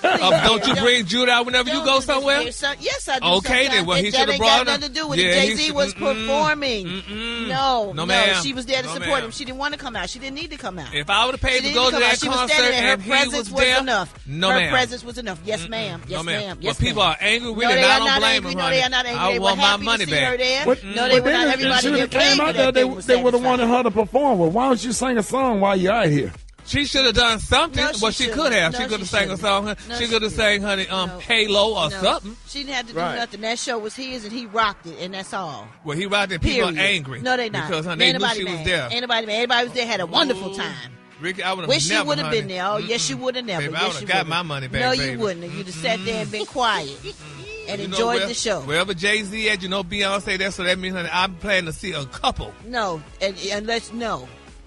Don't you bring Jude out whenever you go somewhere? Yes, I do. Okay, then. Well, he should have brought her. That ain't got nothing to do with it. Jay-Z was performing. No, she was there to support him. She didn't want to come out. She didn't need to come out. If I would have paid to go to that concert and he was there, her presence was enough. Yes, ma'am. Yes, ma'am. Yes, but people are angry with it, and I don't blame them. them, honey. No, they are not angry. I want my money back. No, they were not. Everybody that came out there, they would have wanted her to perform. Well, why don't you sing a song while you're out here? She should have done something. No, well, she could have. No, she could have sang a shouldn't. song. She could have sang, honey, Halo or something. She didn't have to do nothing. That show was his, and he rocked it, and that's all. Well, he rocked it. People are angry. No, they not. Because, honey, they knew she was there. Anybody mad. Everybody was there, had a wonderful time. Ricky, I would have Wish never, you would have been there. Oh, yes, you would have never. Baby, yes, I would have got my money back, No, baby. you wouldn't. You'd have sat there and been quiet and enjoyed the show. Wherever Jay-Z at, Beyonce there, so that means, honey, I'm planning to see a couple. No, unless,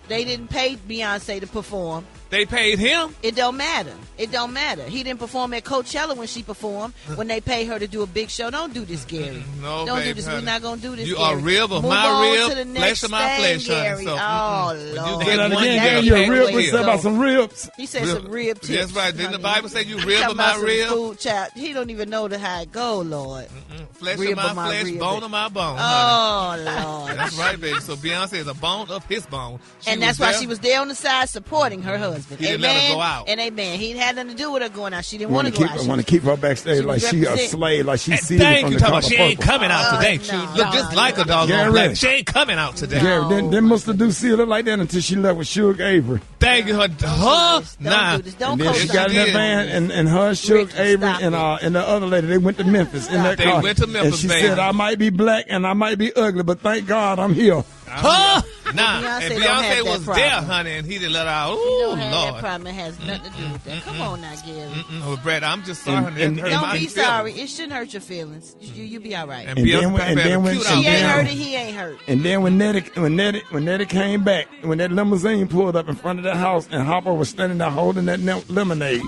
they didn't pay Beyonce to perform. They paid him. It don't matter. It don't matter. He didn't perform at Coachella when she performed. When they pay her to do a big show, don't do this, Gary. No, don't babe, do this. honey. We're not gonna do this. You Gary. are rib of Move my on rib, to the flesh next of my thing, flesh, Gary. honey. So, oh when Lord. you get that one again, day, Gary. You're a you rib. can't What live. said about some ribs? He said some rib tips. That's right. Didn't the Bible say you He rib talking of my about some rib? food, child. He don't even know how it go, Lord. Flesh Rib of my flesh, rib. bone of my bone. Oh honey. Lord. That's right, baby. So Beyonce is a bone of his bone. And that's why she was there on the side supporting her husband. He didn't amen. let her go out. And amen. He had nothing to do with her going out. She didn't want to go out. I want to keep her backstage like she a slave, like she's seated Thank from you, the talking color about she ain't purple. coming out today. She look just like a dog on black. She ain't coming out today. Gary, then must have do see her like that until she left with Suge Avery. Thank you, her. Nah. And then she got in that van, and her, Suge Avery, and the other lady, they went to Memphis in that They car. went to Memphis, and she baby. said, I might be black and I might be ugly, but thank God I'm here. Huh? Nah. Beyonce And don't have Beyonce that was problem. there, honey, and he didn't let her out. He Ooh, don't have Lord. that problem. It has nothing to do with that. Come on now, Gary. Well, Brad, I'm just sorry, honey. It hurt Don't my be feelings. sorry. It shouldn't hurt your feelings. You be all right. And Beyonce cute she out ain't there. hurt and he ain't hurt. And then when Nettie came back, when that limousine pulled up in front of the house, and Hopper was standing there holding that lemonade,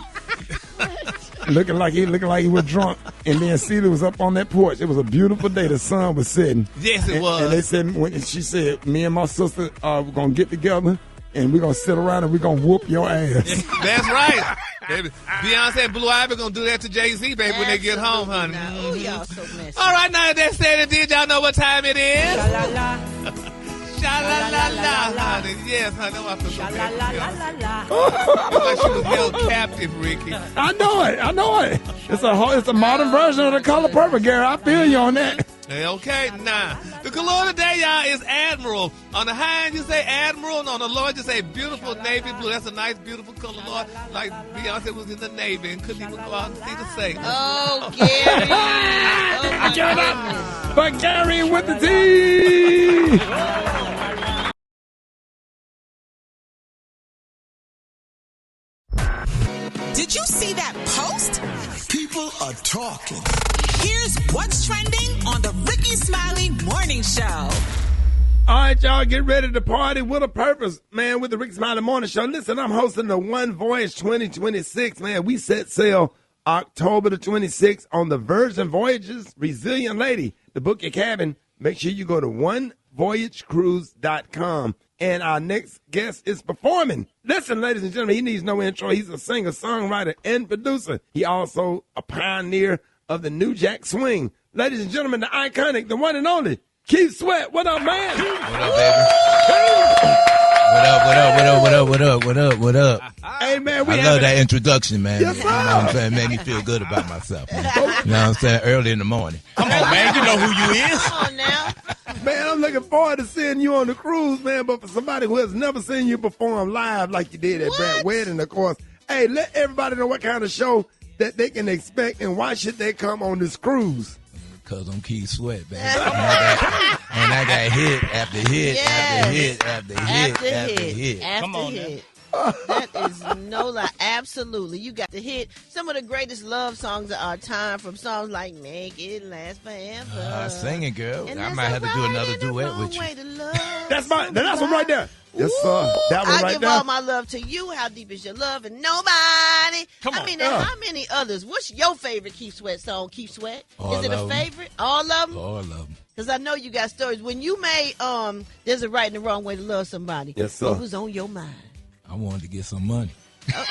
looking like he was drunk, and then Celia was up on that porch. It was a beautiful day. The sun was setting. Yes, it was. And they said, she said, me and my sister we're gonna get together. And we're going to sit around and we're going to whoop your ass. That's right. Baby. Beyonce and Blue Ivy going to do that to Jay-Z, baby, when they get home, honey. Oh, y'all so messy. All right, now that said and did, y'all know what time it is? Sha-la-la. Sha-la-la-la, honey. Yes, honey. I feel so bad. Sha-la-la-la-la-la. It's like she was held captive, Ricky. I know it. It's a modern version of the color purple, Gary. I feel you on that. Okay, nah. The color today, y'all, is Admiral. On the high end, you say Admiral, and on the low end, you say beautiful navy blue. That's a nice, beautiful color, Lord. Like Beyonce was in the Navy and couldn't even go out and see the sailors. Oh, Gary. I give it up for Gary with the T. Did you see that post? People are talking. Here's what's trending on the Rickey Smiley Morning Show. All right, y'all, get ready to party with a purpose, man, with the Rickey Smiley Morning Show. Listen, I'm hosting the One Voyage 2026, man. We set sail October the 26th on the Virgin Voyages Resilient Lady. To book your cabin, make sure you go to onevoyagecruise.com. And our next guest is performing. Listen, ladies and gentlemen, he needs no intro. He's a singer, songwriter, and producer. He also a pioneer of the New Jack Swing. Ladies and gentlemen, the iconic, the one and only, Keith Sweat. What up, man? What up, baby? What up? Hey, man, I love that introduction, man. Yes, You know what I'm saying? Made me feel good about myself, man. You know what I'm saying? Early in the morning. Come on, man. You know who you is. Come on now. Man, I'm looking forward to seeing you on the cruise, man. But for somebody who has never seen you perform live like you did at Brat Wedding, of course, hey, let everybody know what kind of show that they can expect and why should they come on this cruise. Because I'm Keith Sweat, baby. And I got hit after hit after hit after hit after hit. Come on now. That is no lie. Absolutely. You got to hit some of the greatest love songs of our time, from songs like Make It Last Forever. Singing, girl. And I might have to do another duet with you. That's one right there. Yes, sir. That one I right give there. all my love to you. How deep is your love? And nobody. Come on. I mean, how many others? What's your favorite Keith Sweat song, Keith Sweat? All Is it a of 'em. favorite? All of them? All of them. Because I know you got stories. When you made There's a Right and a Wrong Way to Love Somebody, Yes, sir. what was on your mind? I wanted to get some money. What?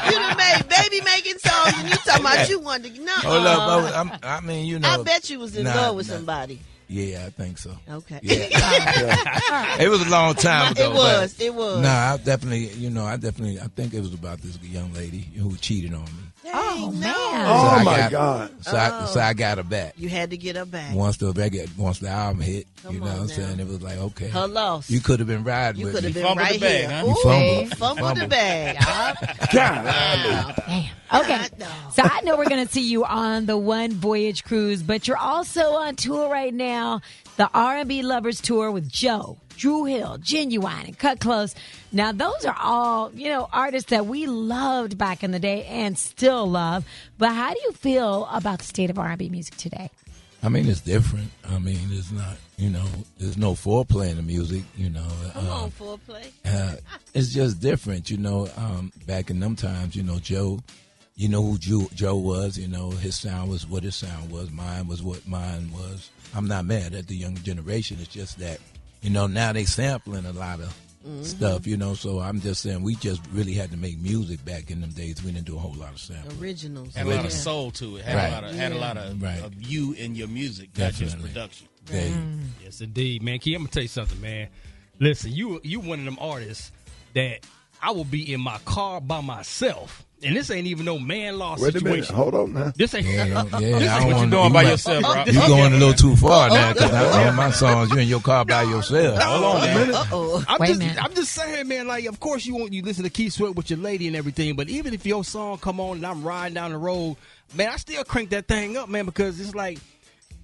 You done made baby making songs and you talking about you wanted to. No. Hold up. I mean, you know. I bet you was in love with somebody. Yeah, I think so. Okay. Yeah. It was a long time ago. It was. Nah, I definitely, I think it was about this young lady who cheated on me. Oh, man. Oh, my God. So I got her back. You had to get her back. Once the album hit, you know what I'm saying? It was like, okay. Her loss. You could have been riding You with could me. have been right here. Huh? You Fumbled the bag. Damn. Okay. So I know we're going to see you on the One Voyage cruise, but you're also on tour right now, the R&B Lovers Tour with Joe, Drew Hill, Genuine, and Cut Close. Now, those are all, artists that we loved back in the day and still love. But how do you feel about the state of R&B music today? I mean, it's different. I mean, it's not, there's no foreplay in the music, Come on, foreplay. It's just different, back in them times, Joe, you know who Joe was, his sound was what his sound was. Mine was what mine was. I'm not mad at the younger generation. It's just that, now they sampling a lot of stuff, so I'm just saying we just really had to make music back in them days. We didn't do a whole lot of sampling. Originals. Had a lot of soul to it. Had a lot of you in your music, not just production. Yes, indeed, man. Key, I'm going to tell you something, man. Listen, you one of them artists that I will be in my car by myself. And this ain't even no man law situation. Wait a minute. Hold on now. This ain't I what don't you doing by yourself, bro. You're going a little too far now, because on my songs, you're in your car by yourself. Hold on, man. Uh-oh. I'm just saying, man, like, of course you listen to Keith Sweat with your lady and everything, but even if your song come on and I'm riding down the road, man, I still crank that thing up, man, because it's like,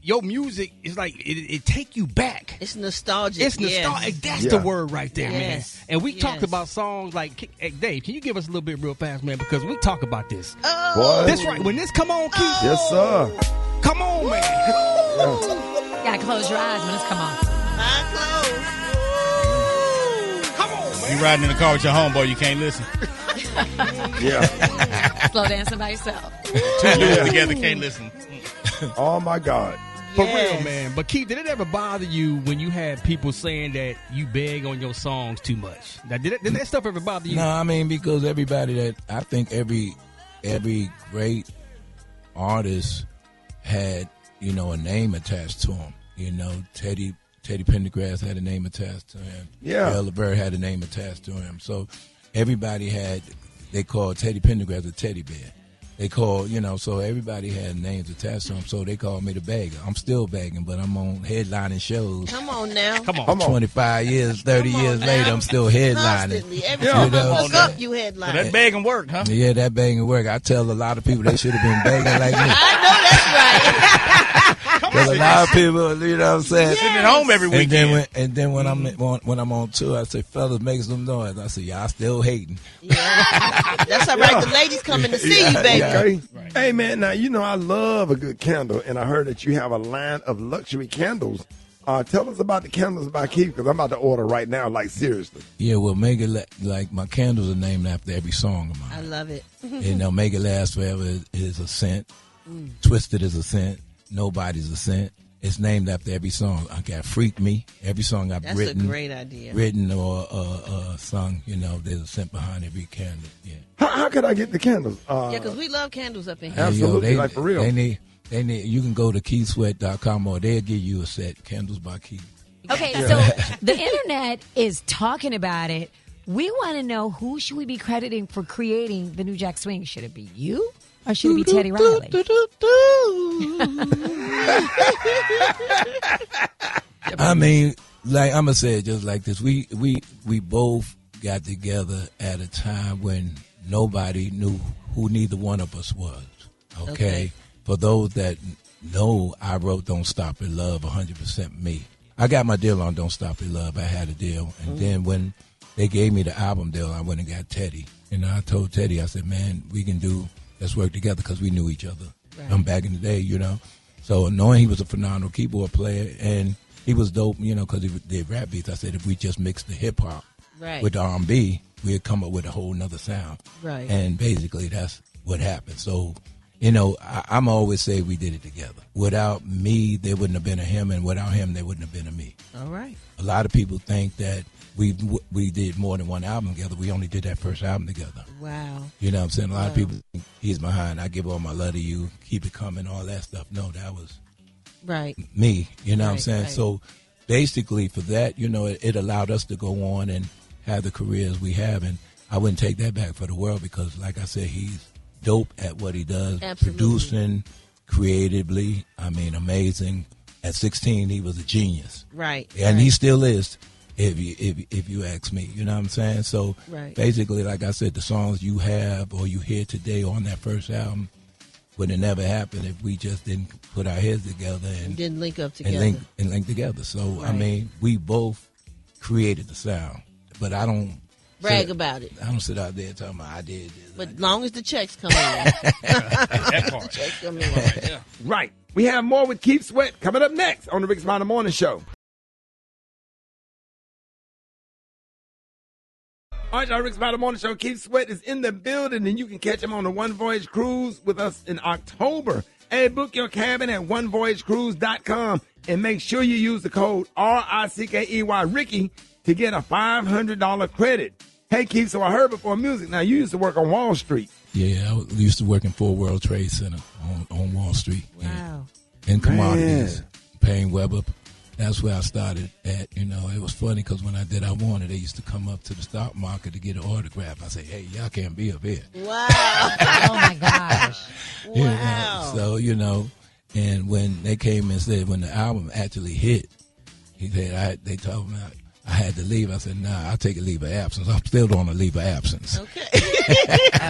your music is like it take you back. It's nostalgic. It's nostalgic. That's the word right there, man. And we talked about songs like, hey, Dave, can you give us a little bit real fast, man? Because we talk about this. Boy. This right. When this come on, Keith. Yes, sir. Come on, man. You gotta close your eyes when it's come on. Come on, man. You riding in the car with your homeboy, you can't listen. Slow dancing by yourself. Two dudes together can't listen. Oh, my God. For real, man. But Keith, did it ever bother you when you had people saying that you beg on your songs too much? Now, did that stuff ever bother you? No, I mean, because I think every great artist had, a name attached to him. Teddy Pendergrass had a name attached to him. Yeah. Al LeVert had a name attached to him. So everybody they called Teddy Pendergrass a teddy bear. They called, so everybody had names attached to them, so they called me the beggar. I'm still begging, but I'm on headlining shows. Come on now. Come on. 25 years, 30 years later, I'm still headlining. Constantly. Every time you look up, you headline. So that begging work, huh? Yeah, that begging work. I tell a lot of people they should have been begging like me. I know that's right. Because a lot of people, you know what I'm saying? Sitting at home every weekend. And then when I'm on tour, I say, fellas, make some noise. I say, y'all still hating. Yeah. That's all right. The ladies coming to see you, baby. Okay. Right. Hey, man, now, I love a good candle, and I heard that you have a line of luxury candles. Tell us about the candles by Keith, because I'm about to order right now, like, seriously. Yeah, well, make it like my candles are named after every song of mine. I love it. And Make It Last Forever is a scent. Twisted is a scent. Nobody's a scent. It's named after every song. I got Freak Me. Every song I've written. That's a great idea. Written or sung, there's a scent behind every candle. Yeah. How could I get the candles? Because we love candles up in here. Absolutely, like for real. They need. You can go to keithsweat.com or they'll give you a set, Candles by Keith. Okay, so the internet is talking about it. We want to know, who should we be crediting for creating the New Jack Swing? Should it be you? Or should it be Teddy Riley? I mean, like I'm gonna say it just like this. We both got together at a time when nobody knew who neither one of us was. Okay. For those that know, I wrote Don't Stop at Love 100% me. I got my deal on Don't Stop at Love. I had a deal. And then when they gave me the album deal, I went and got Teddy. I told Teddy, I said, man, let's work together, because we knew each other. Right. Back in the day, So knowing he was a phenomenal keyboard player, and he was dope, because he did rap beats, I said, if we just mixed the hip-hop with the R&B, we'd come up with a whole nother sound. Right. And basically that's what happened. So, I'm always say we did it together. Without me, there wouldn't have been a him, and without him, there wouldn't have been a me. All right. A lot of people think that we did more than one album together. We only did that first album together. Wow. You know what I'm saying? A lot of people think he's behind. I give all my love to you, keep it coming, all that stuff. No, that was me. You know what I'm saying? Right. So basically for that, it allowed us to go on and have the careers we have. And I wouldn't take that back for the world, because like I said, he's dope at what he does. Absolutely. Producing, creatively, amazing. At 16, he was a genius. Right. And he still is, if you ask me. You know what I'm saying? So basically, like I said, the songs you have or you hear today on that first album would have never happened if we just didn't put our heads together and didn't link up together. And link together. So, we both created the sound. But I don't Brag about it. I don't sit out there talking about I did this. But as long as the checks come in. That part. Checks come in. Right. We have more with Keith Sweat coming up next on the Rickey Smiley Morning Show. All right, y'all, Rickey Smiley Morning Show. Keith Sweat is in the building, and you can catch him on the One Voyage Cruise with us in October. Hey, book your cabin at onevoyagecruise.com and make sure you use the code RICKEY Ricky to get a $500 credit. Hey, Keith, so I heard before music. Now, you used to work on Wall Street. Yeah, I used to work in Fort World Trade Center on Wall Street. Wow. In commodities, Payne Weber. That's where I started at. You know, it was funny because when I did I Wanted, they used to come up to the stock market to get an autograph. I say, hey, y'all can't be up here. Wow. Oh, my gosh. Wow. You know, so, you know, and when they came and said, when the album actually hit, he said, they told me I had to leave. I said, nah, I'll take a leave of absence. I'm still on a leave of absence. Okay.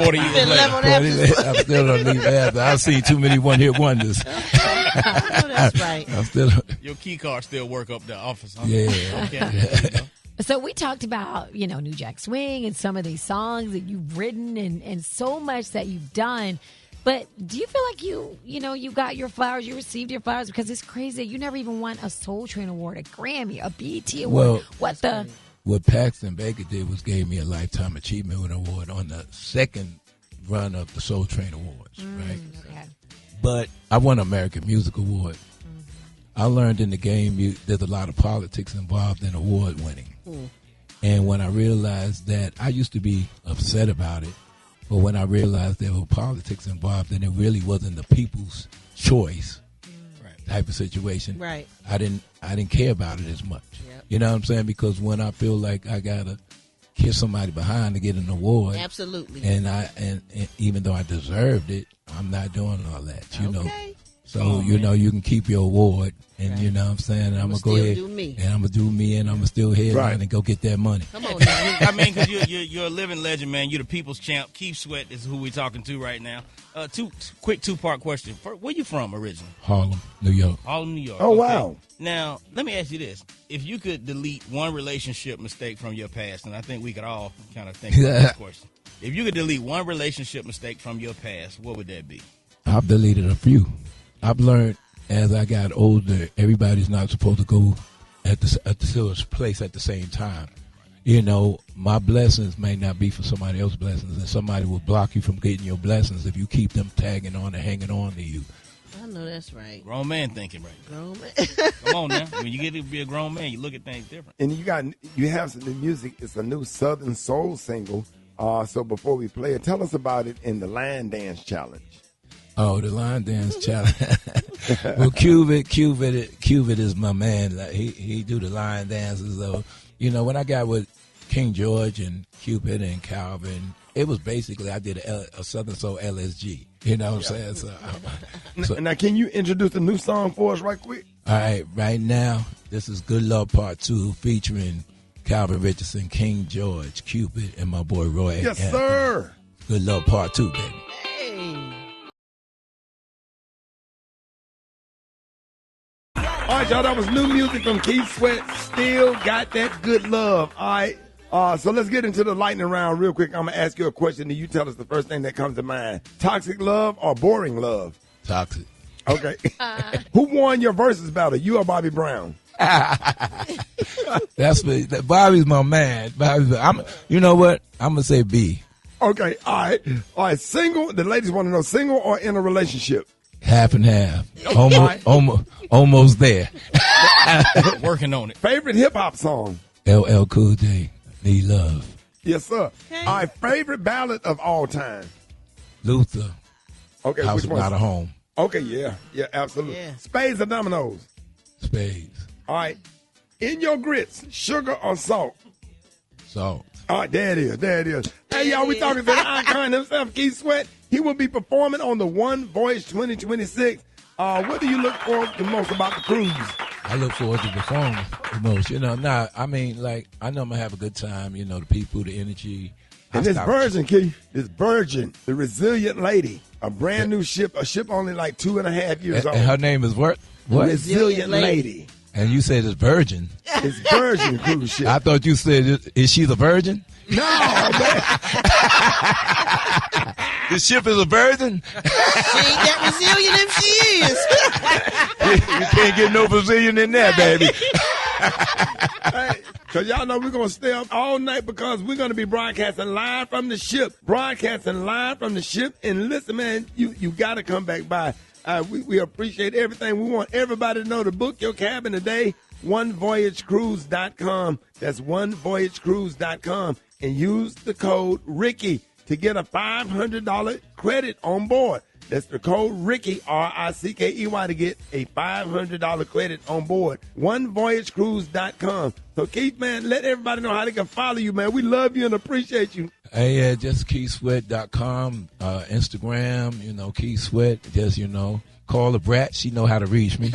40 years later. I'm still on a leave of absence. I've seen too many one-hit wonders. I know that's right. I'm still. Your key card still work up the office, huh? Yeah. Okay. So we talked about, you know, New Jack Swing and some of these songs that you've written and so much that you've done. But do you feel like you got your flowers, you received your flowers? Because it's crazy. You never even won a Soul Train Award, a Grammy, a BET Award. Well, what Paxton Baker did was gave me a Lifetime Achievement Award on the second run of the Soul Train Awards, right? Okay. But I won an American Music Award. I learned in the game there's a lot of politics involved in award winning. And when I realized that, I used to be upset about it, but when I realized there were politics involved and it really wasn't the people's choice type of situation, right? I didn't care about it as much. Yep. You know what I'm saying? Because when I feel like I gotta kiss somebody behind to get an award, absolutely, and even though I deserved it, I'm not doing all that. You know. So, know, you can keep your award, and you know what I'm saying? And I'm going to go ahead, and I'm going to do me, and I'm going to still head on and go get that money. Come on now. I mean, because you're a living legend, man. You're the people's champ. Keith Sweat is who we're talking to right now. Two-part question. Where you from originally? Harlem, New York. Harlem, New York. Oh, okay. wow. Now, let me ask you this. If you could delete one relationship mistake from your past, and I think we could all kind of think about this question. If you could delete one relationship mistake from your past, what would that be? I've deleted a few. I've learned as I got older, everybody's not supposed to go at the place at the same time. You know, my blessings may not be for somebody else's blessings, and somebody will block you from getting your blessings if you keep them tagging on and hanging on to you. I know that's right. Grown man thinking right. Grown man. Come on now. When you get to be a grown man, you look at things different. And you have some new music. It's a new Southern Soul single. So before we play it, tell us about it in the Line Dance Challenge. Oh, the line dance challenge. Well, Cubit is my man. Like, he do the line dances though. You know, when I got with King George and Cupid and Calvin, it was basically I did a Southern Soul LSG. You know what I'm saying? So, now, can you introduce a new song for us right quick? All right, right now, this is Good Love Part 2 featuring Calvin Richardson, King George, Cupid, and my boy Roy. Yes, Anthony. sir. Good Love Part 2, baby. All right, y'all, that was new music from Keith Sweat. Still got that good love. All right, so let's get into the lightning round real quick. I'm going to ask you a question, and you tell us the first thing that comes to mind. Toxic love or boring love? Toxic. Okay. Who won your versus battle, you or Bobby Brown? Bobby's my man. You know what? I'm going to say B. Okay, all right. Single, the ladies want to know, single or in a relationship? Half and half. Almost there. Working on it. Favorite hip-hop song? LL Cool J, Need Love. Yes, sir. Okay. All right, favorite ballad of all time? Luther. Okay, House which one? Not a Home. Okay, yeah, absolutely. Yeah. Spades or dominoes? Spades. All right. In your grits, sugar or salt? Salt. All right, there it is. Hey, y'all, we talking to the icon himself, Keith Sweat. He will be performing on the One Voyage 2026. What do you look forward to most about the cruise? I look forward to performing the most. You know, I know I'm going to have a good time. You know, the people, the energy. And this Virgin, Keith, the resilient lady, a brand new ship, a ship only like 2.5 years old. And her name is what? Resilient lady. And you said it's virgin. It's virgin cruise ship. I thought you said, is she the virgin? No, man. The ship is a virgin? She ain't that resilient if she is. You can't get no Brazilian in there, baby. Hey, because y'all know we're going to stay up all night because we're going to be broadcasting live from the ship. And listen, man, you got to come back by. We appreciate everything. We want everybody to know to book your cabin today. OneVoyageCruise.com. That's OneVoyageCruise.com. And use the code Rickey to get a $500 credit on board. That's the code Rickey, R-I-C-K-E-Y, to get a $500 credit on board. OneVoyageCruise.com. So, Keith, man, let everybody know how they can follow you, man. We love you and appreciate you. Hey, just KeithSweat.com, Instagram, Keith Sweat. Just, call the Brat. She know how to reach me.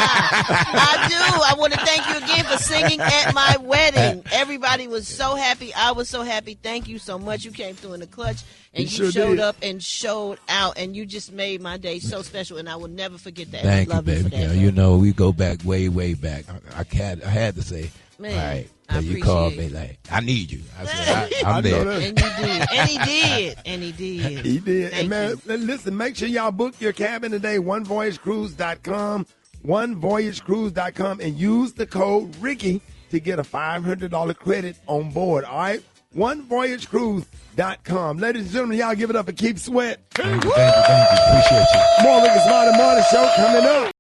I do. I want to thank you again for singing at my wedding. Everybody was so happy. I was so happy. Thank you so much. You came through in the clutch, and you showed up and showed out, and you just made my day so special, and I will never forget that. Thank I love you, baby you for that. we go back way, way back. I had to say, man, all right. I you called me like, I need you. I said, I'm there. And you did. And he did. And he did. He did. Thank and, man, listen, make sure y'all book your cabin today, OneVoyageCruise.com, OneVoyageCruise.com, and use the code Rickey to get a $500 credit on board, all right? OneVoyageCruise.com. Ladies and gentlemen, y'all give it up for Keith Sweat. Thank you. Appreciate you. More Rickey Smiley Morning Show coming up.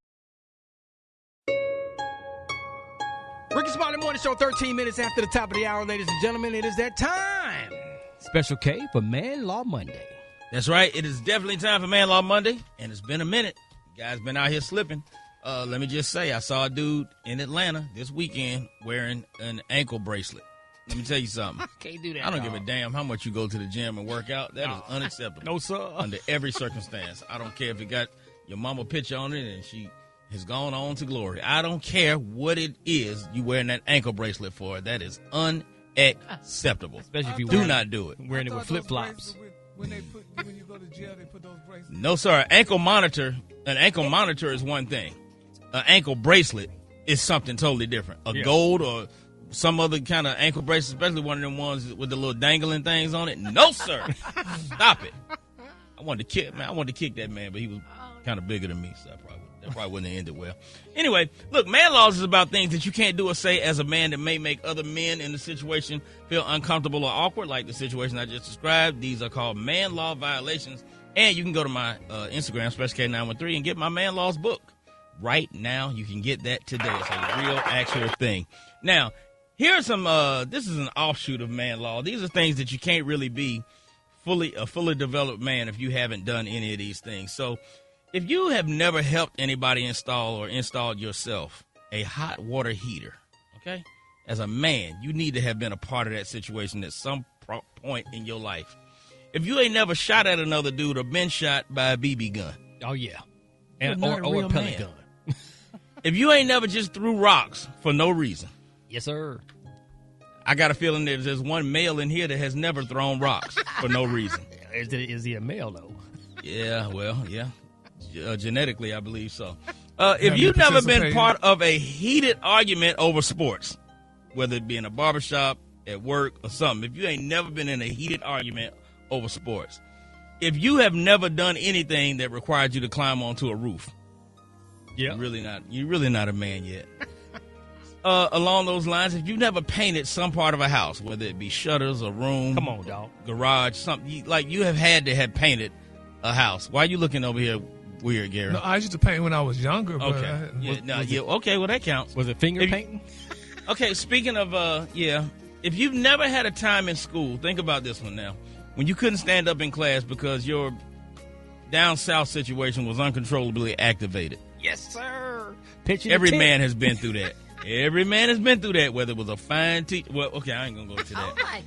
Rickey Smiley Morning Show, 13 minutes after the top of the hour, ladies and gentlemen. It is that time. Special K for Man Law Monday. That's right. It is definitely time for Man Law Monday, and it's been a minute. Guys been out here slipping. Let me just say, I saw a dude in Atlanta this weekend wearing an ankle bracelet. Let me tell you something. Can't do that. I don't give a damn how much you go to the gym and work out. That is unacceptable. No, sir. Under every circumstance. I don't care if it got your mama picture on it and she has gone on to glory. I don't care what it is you wearing that ankle bracelet for. That is unacceptable. Especially if you do not do it. Wearing it with flip-flops. When you go to jail, they put those bracelets. No, sir. An ankle monitor is one thing. An ankle bracelet is something totally different. A gold or some other kind of ankle bracelet, especially one of them ones with the little dangling things on it. No, sir. Stop it. I wanted to kick that man, but he was kind of bigger than me, so that probably wouldn't have ended well. Anyway, look, man laws is about things that you can't do or say as a man that may make other men in the situation feel uncomfortable or awkward, like the situation I just described. These are called man law violations. And you can go to my Instagram, SpecialK913, and get my man laws book. Right now, you can get that today. It's a real, actual thing. Now, here's some, this is an offshoot of man law. These are things that you can't really be a fully developed man if you haven't done any of these things. So, if you have never helped anybody install or installed yourself a hot water heater, okay, as a man, you need to have been a part of that situation at some point in your life. If you ain't never shot at another dude or been shot by a BB gun. Oh, yeah. Or a pellet gun. If you ain't never just threw rocks for no reason. Yes, sir. I got a feeling that there's one male in here that has never thrown rocks for no reason. Is he a male, though? Yeah, well, yeah. Genetically, I believe so. If you've never been part of a heated argument over sports, whether it be in a barbershop, at work, or something, if you ain't never been in a heated argument over sports, if you have never done anything that required you to climb onto a roof, you're really not a man yet. Along those lines, if you've never painted some part of a house, whether it be shutters, a room, come on, dog, garage, something you have had to have painted a house. Why are you looking over here weird, Gary? No, I used to paint when I was younger. But okay, okay, well that counts. Was it finger painting? Okay, speaking of if you've never had a time in school, think about this one now. When you couldn't stand up in class because your down south situation was uncontrollably activated. Yes, sir. Every man has been through that. Every man has been through that, whether it was a fine teacher. Well, okay, I ain't going to go to that. Oh my.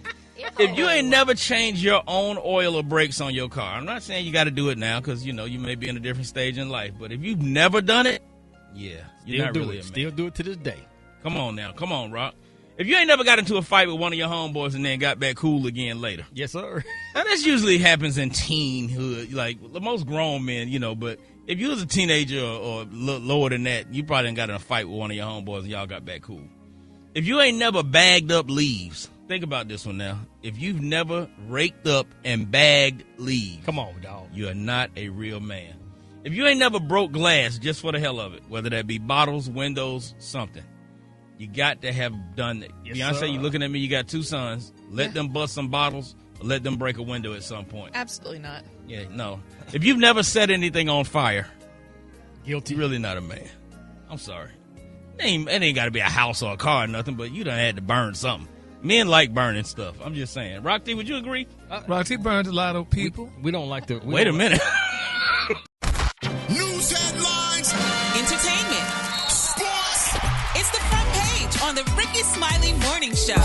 If you ain't never changed your own oil or brakes on your car, I'm not saying you got to do it now because, you may be in a different stage in life. But if you've never done it, you're not really a man. Still do it to this day. Come on now. Come on, Rock. If you ain't never got into a fight with one of your homeboys and then got back cool again later. Yes, sir. Now, this usually happens in teenhood, like most grown men, but If you was a teenager or lower than that, you probably done got in a fight with one of your homeboys and y'all got back cool. If you ain't never bagged up leaves, think about this one now. If you've never raked up and bagged leaves, come on, dog, you are not a real man. If you ain't never broke glass just for the hell of it, whether that be bottles, windows, something, you got to have done that. Yes, Beyonce, sir. you looking at me, you got 2 sons. Let them bust some bottles or let them break a window at some point. Absolutely not. Yeah, no. If you've never set anything on fire, guilty. Really not a man. I'm sorry. It ain't got to be a house or a car or nothing, but you done had to burn something. Men like burning stuff. I'm just saying. Rock T, would you agree? Rock T burns a lot of people. We don't like to. Wait a minute. News headlines. Entertainment. Sports. It's the front page on the Rickey Smiley Morning Show.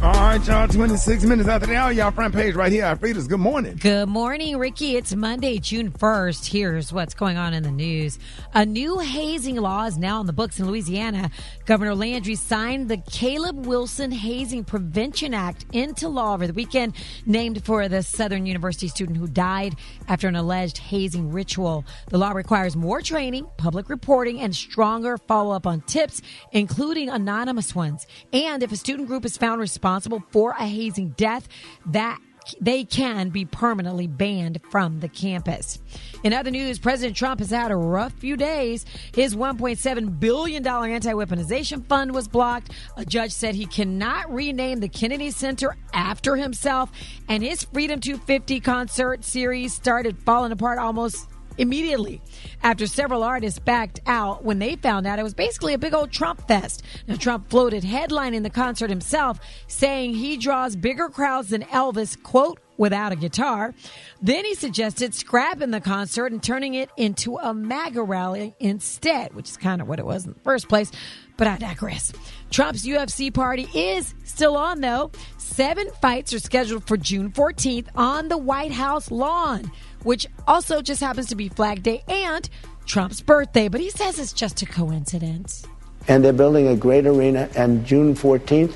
All right, y'all, 26 minutes after the hour, y'all front page right here. Frida's good morning. Good morning, Ricky. It's Monday, June 1st. Here's what's going on in the news. A new hazing law is now in the books in Louisiana. Governor Landry signed the Caleb Wilson Hazing Prevention Act into law over the weekend, named for the Southern University student who died after an alleged hazing ritual. The law requires more training, public reporting, and stronger follow-up on tips, including anonymous ones. And if a student group is found responsible for a hazing death, that they can be permanently banned from the campus. In other news, President Trump has had a rough few days. His $1.7 billion anti-weaponization fund was blocked. A judge said he cannot rename the Kennedy Center after himself. And his Freedom 250 concert series started falling apart almost immediately after several artists backed out when they found out it was basically a big old Trump fest. Now, Trump floated headlining the concert himself, saying he draws bigger crowds than Elvis, quote, without a guitar. Then he suggested scrapping the concert and turning it into a MAGA rally instead, which is kind of what it was in the first place. But I digress. Trump's UFC party is still on, though. 7 fights are scheduled for June 14th on the White House lawn, which also just happens to be Flag Day and Trump's birthday. But he says it's just a coincidence. And they're building a great arena, and June 14th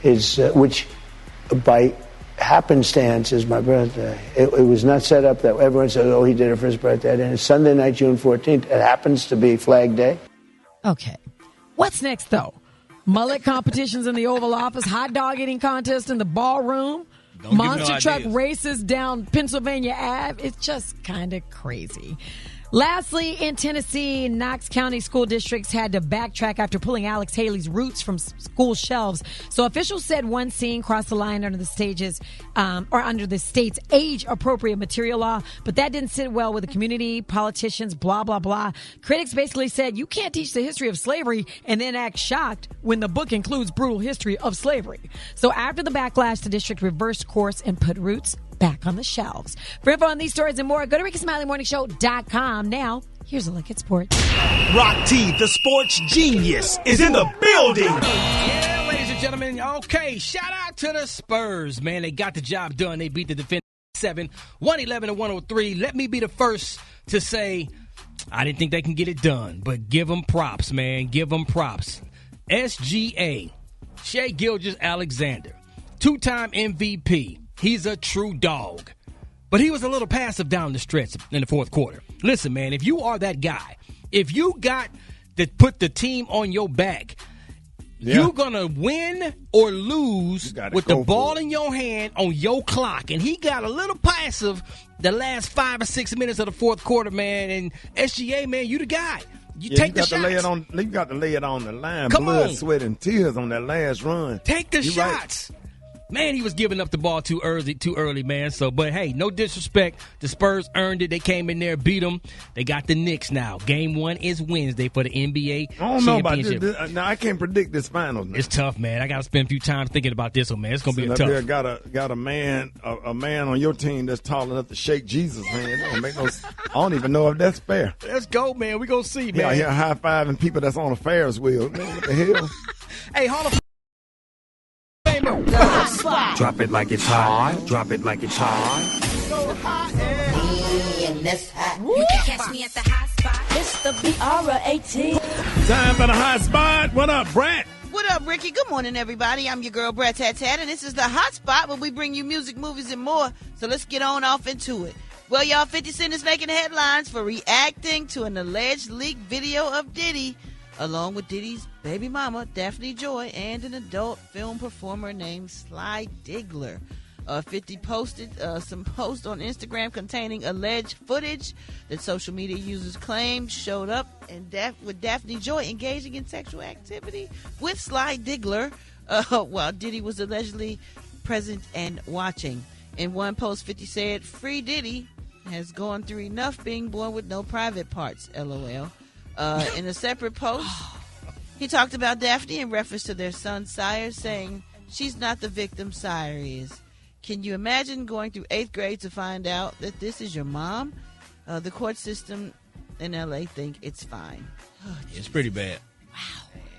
is, which by happenstance is my birthday. It was not set up that everyone said, oh, he did it for his birthday. And it's Sunday night, June 14th. It happens to be Flag Day. Okay. What's next, though? Mullet competitions in the Oval Office, hot dog eating contest in the ballroom, monster truck races down Pennsylvania Ave. It's just kind of crazy. Lastly, in Tennessee, Knox County school districts had to backtrack after pulling Alex Haley's roots from school shelves. So officials said one scene crossed the line under the state's age-appropriate material law, but that didn't sit well with the community, politicians, blah, blah, blah. Critics basically said you can't teach the history of slavery and then act shocked when the book includes brutal history of slavery. So after the backlash, the district reversed course and put roots back on the shelves. For info on these stories and more, go to RickySmileyMorningShow.com. Now, here's a look at sports. Rock T, the sports genius, is in the building. Yeah, ladies and gentlemen. Okay, shout out to the Spurs, man. They got the job done. They beat the defending 111-103. Let me be the first to say I didn't think they can get it done, but give them props, man. Give them props. SGA, Shai Gilgeous-Alexander, 2-time MVP. He's a true dog. But he was a little passive down the stretch in the fourth quarter. Listen, man, if you are that guy, if you got to put the team on your back, you're going to win or lose with the ball in your hand on your clock. And he got a little passive the last 5 or 6 minutes of the fourth quarter, man. And SGA, man, you the guy. You take the shots. You got to lay it on the line. Come Blood, on. sweat, and tears on that last run. Take the shots. Right. Man, he was giving up the ball too early, man. So, but hey, no disrespect. The Spurs earned it. They came in there, beat them. They got the Knicks now. Game 1 is Wednesday for the NBA championship. I don't know about this. Now, I can't predict this finals now. It's tough, man. I got to spend a few times thinking about this one, man. It's going to be tough. There got a man on your team that's tall enough to shake Jesus, man. That don't make no, I don't even know if that's fair. Let's go, man. We going to see, man. Yeah, here high-fiving people that's on a Ferris wheel. Man, what the hell? Hey, Hall of Drop it like it's hot. Drop it like it's hot. So hot and that's hot. You can catch me at the hot spot. It's the BR18. Time for the hot spot. What up, Brat? What up, Ricky? Good morning, everybody. I'm your girl, Brat Tat Tat, and this is the hot spot where we bring you music, movies, and more. So let's get on off into it. Well, y'all, 50 Cent is making headlines for reacting to an alleged leaked video of Diddy, along with Diddy's baby mama, Daphne Joy, and an adult film performer named Sly Diggler. 50 posted some posts on Instagram containing alleged footage that social media users claim showed up with Daphne Joy engaging in sexual activity with Sly Diggler while Diddy was allegedly present and watching. In one post, 50 said, "Free Diddy has gone through enough being born with no private parts, LOL." In a separate post, he talked about Daphne in reference to their son, Sire, saying, "She's not the victim, Sire is. Can you imagine going through 8th grade to find out that this is your mom?" The court system in LA think it's fine. Oh, it's pretty bad.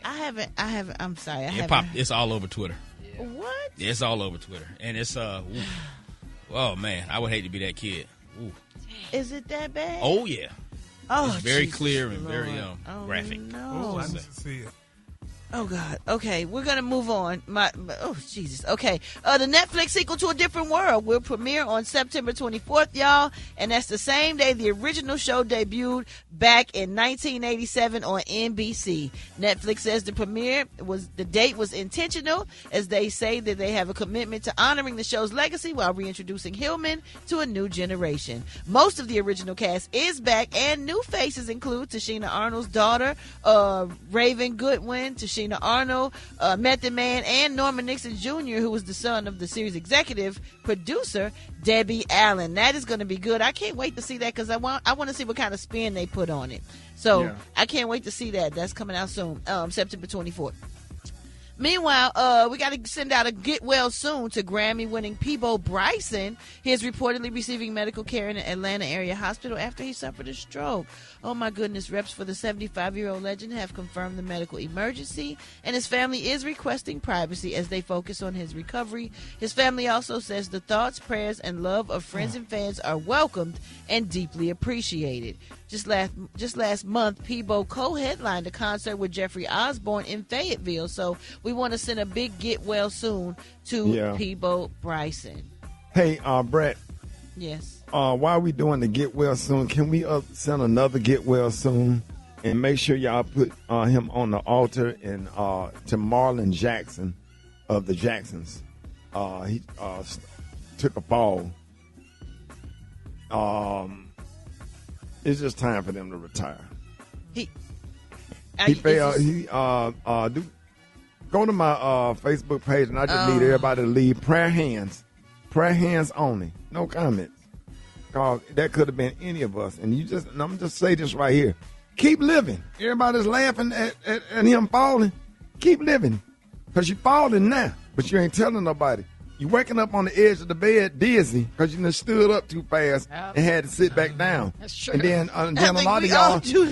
I haven't, I'm sorry. It's all over Twitter. Yeah. What? It's all over Twitter. And it's, oh man, I would hate to be that kid. Ooh. Is it that bad? Oh yeah. Oh, it's very Jesus clear and Lord. very graphic. No. Oh, I need to see it. Oh, God. Okay, we're going to move on. Oh, Jesus. Okay. The Netflix sequel to A Different World will premiere on September 24th, y'all. And that's the same day the original show debuted back in 1987 on NBC. Netflix says the date was intentional, as they say that they have a commitment to honoring the show's legacy while reintroducing Hillman to a new generation. Most of the original cast is back, and new faces include Tashina Arnold's daughter, Raven Goodwin, Tashina Arnold, Method Man, and Norman Nixon Jr., who was the son of the series executive producer Debbie Allen. That is going to be good. I can't wait to see that because I want to see what kind of spin they put on it. So I can't wait to see that. That's coming out soon, September 24th. Meanwhile, we got to send out a get well soon to Grammy-winning Peabo Bryson. He is reportedly receiving medical care in an Atlanta area hospital after he suffered a stroke. Oh, my goodness. Reps for the 75-year-old legend have confirmed the medical emergency, and his family is requesting privacy as they focus on his recovery. His family also says the thoughts, prayers, and love of friends and fans are welcomed and deeply appreciated. Just last month, Peabo co-headlined a concert with Jeffrey Osborne in Fayetteville, so we want to send a big get well soon to Peabo Bryson. Hey, Brat. Yes. While we doing the get well soon, can we send another get well soon and make sure y'all put him on the altar and to Marlon Jackson of the Jacksons. He took a fall. It's just time for them to retire. He failed. Go to my Facebook page, and I just need everybody to leave prayer hands only, no comments. Cause that could have been any of us, and I'm just say this right here: keep living. Everybody's laughing at him falling. Keep living, cause you're falling now, but you ain't telling nobody. You waking up on the edge of the bed dizzy because you done stood up too fast and had to sit back down. That's true. And then a lot of y'all, your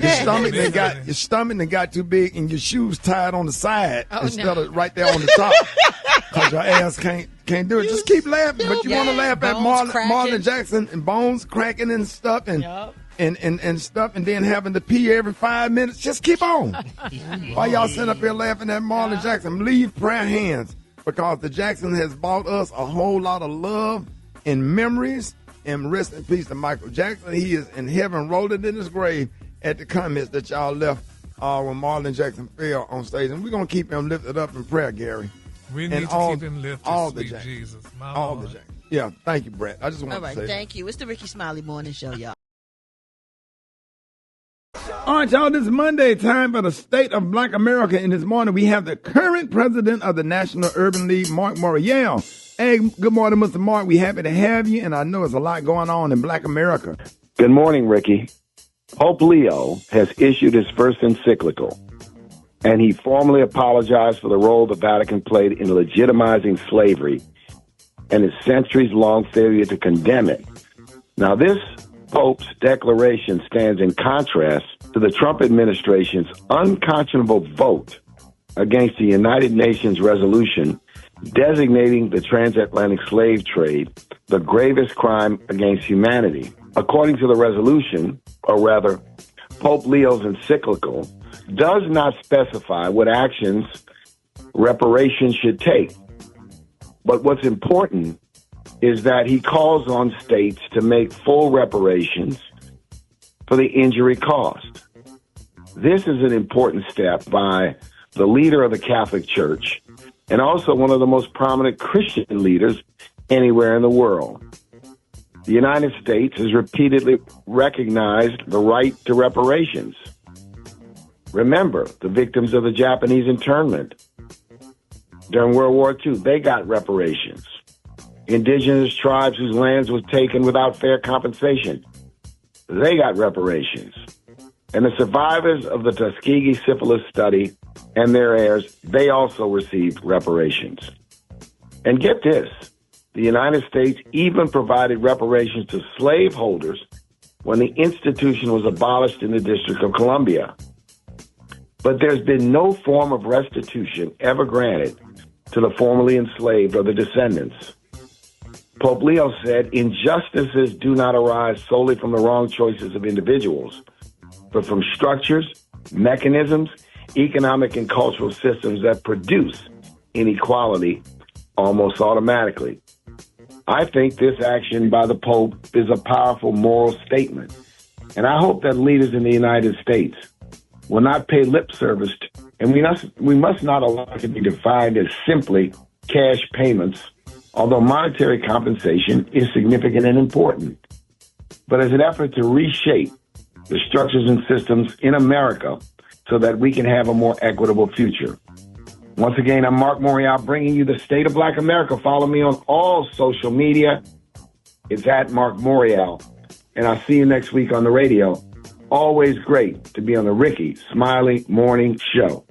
stomach got too big and your shoes tied on the side instead of right there on the top. Because your ass can't do it. Just keep laughing. But you want to laugh at Marlon Jackson and bones cracking and stuff and stuff, and then having to pee every 5 minutes. Just keep on. Why y'all sitting up here laughing at Marlon Jackson? Leave prayer hands. Because the Jackson has bought us a whole lot of love and memories. And rest in peace to Michael Jackson. He is in heaven, rolling in his grave at the comments that y'all left when Marlon Jackson fell on stage. And we're going to keep him lifted up in prayer, Gary. We need to keep him lifted, sweet Jesus. All the Jacksons. Yeah, thank you, Brat. I just want to say thank you. It's the Rickey Smiley Morning Show, y'all. All right, y'all, this is Monday, time for the State of Black America. And this morning we have the current president of the National Urban League, Marc Morial. Hey, good morning, Mr. Marc. We're happy to have you, and I know there's a lot going on in Black America. Good morning, Ricky. Pope Leo has issued his first encyclical, and he formally apologized for the role the Vatican played in legitimizing slavery and its centuries-long failure to condemn it. Now, this Pope's declaration stands in contrast to the Trump administration's unconscionable vote against the United Nations resolution designating the transatlantic slave trade the gravest crime against humanity. According to the resolution, or rather, Pope Leo's encyclical does not specify what actions reparations should take. But what's important is that he calls on states to make full reparations for the injury caused. This is an important step by the leader of the Catholic Church and also one of the most prominent Christian leaders anywhere in the world. The United States has repeatedly recognized the right to reparations. Remember, the victims of the Japanese internment during World War II, they got reparations. Indigenous tribes whose lands was taken without fair compensation, they got reparations. And the survivors of the Tuskegee syphilis study and their heirs, they also received reparations. And get this, the United States even provided reparations to slaveholders when the institution was abolished in the District of Columbia. But there's been no form of restitution ever granted to the formerly enslaved or the descendants. Pope Leo said, injustices do not arise solely from the wrong choices of individuals, but from structures, mechanisms, economic and cultural systems that produce inequality almost automatically. I think this action by the Pope is a powerful moral statement, and I hope that leaders in the United States will not pay lip service to, and we must not allow it to be defined as simply cash payments, although monetary compensation is significant and important, but as an effort to reshape the structures and systems in America so that we can have a more equitable future. Once again, I'm Marc Morial bringing you the State of Black America. Follow me on all social media. It's at Marc Morial. And I'll see you next week on the radio. Always great to be on the Rickey Smiley Morning Show.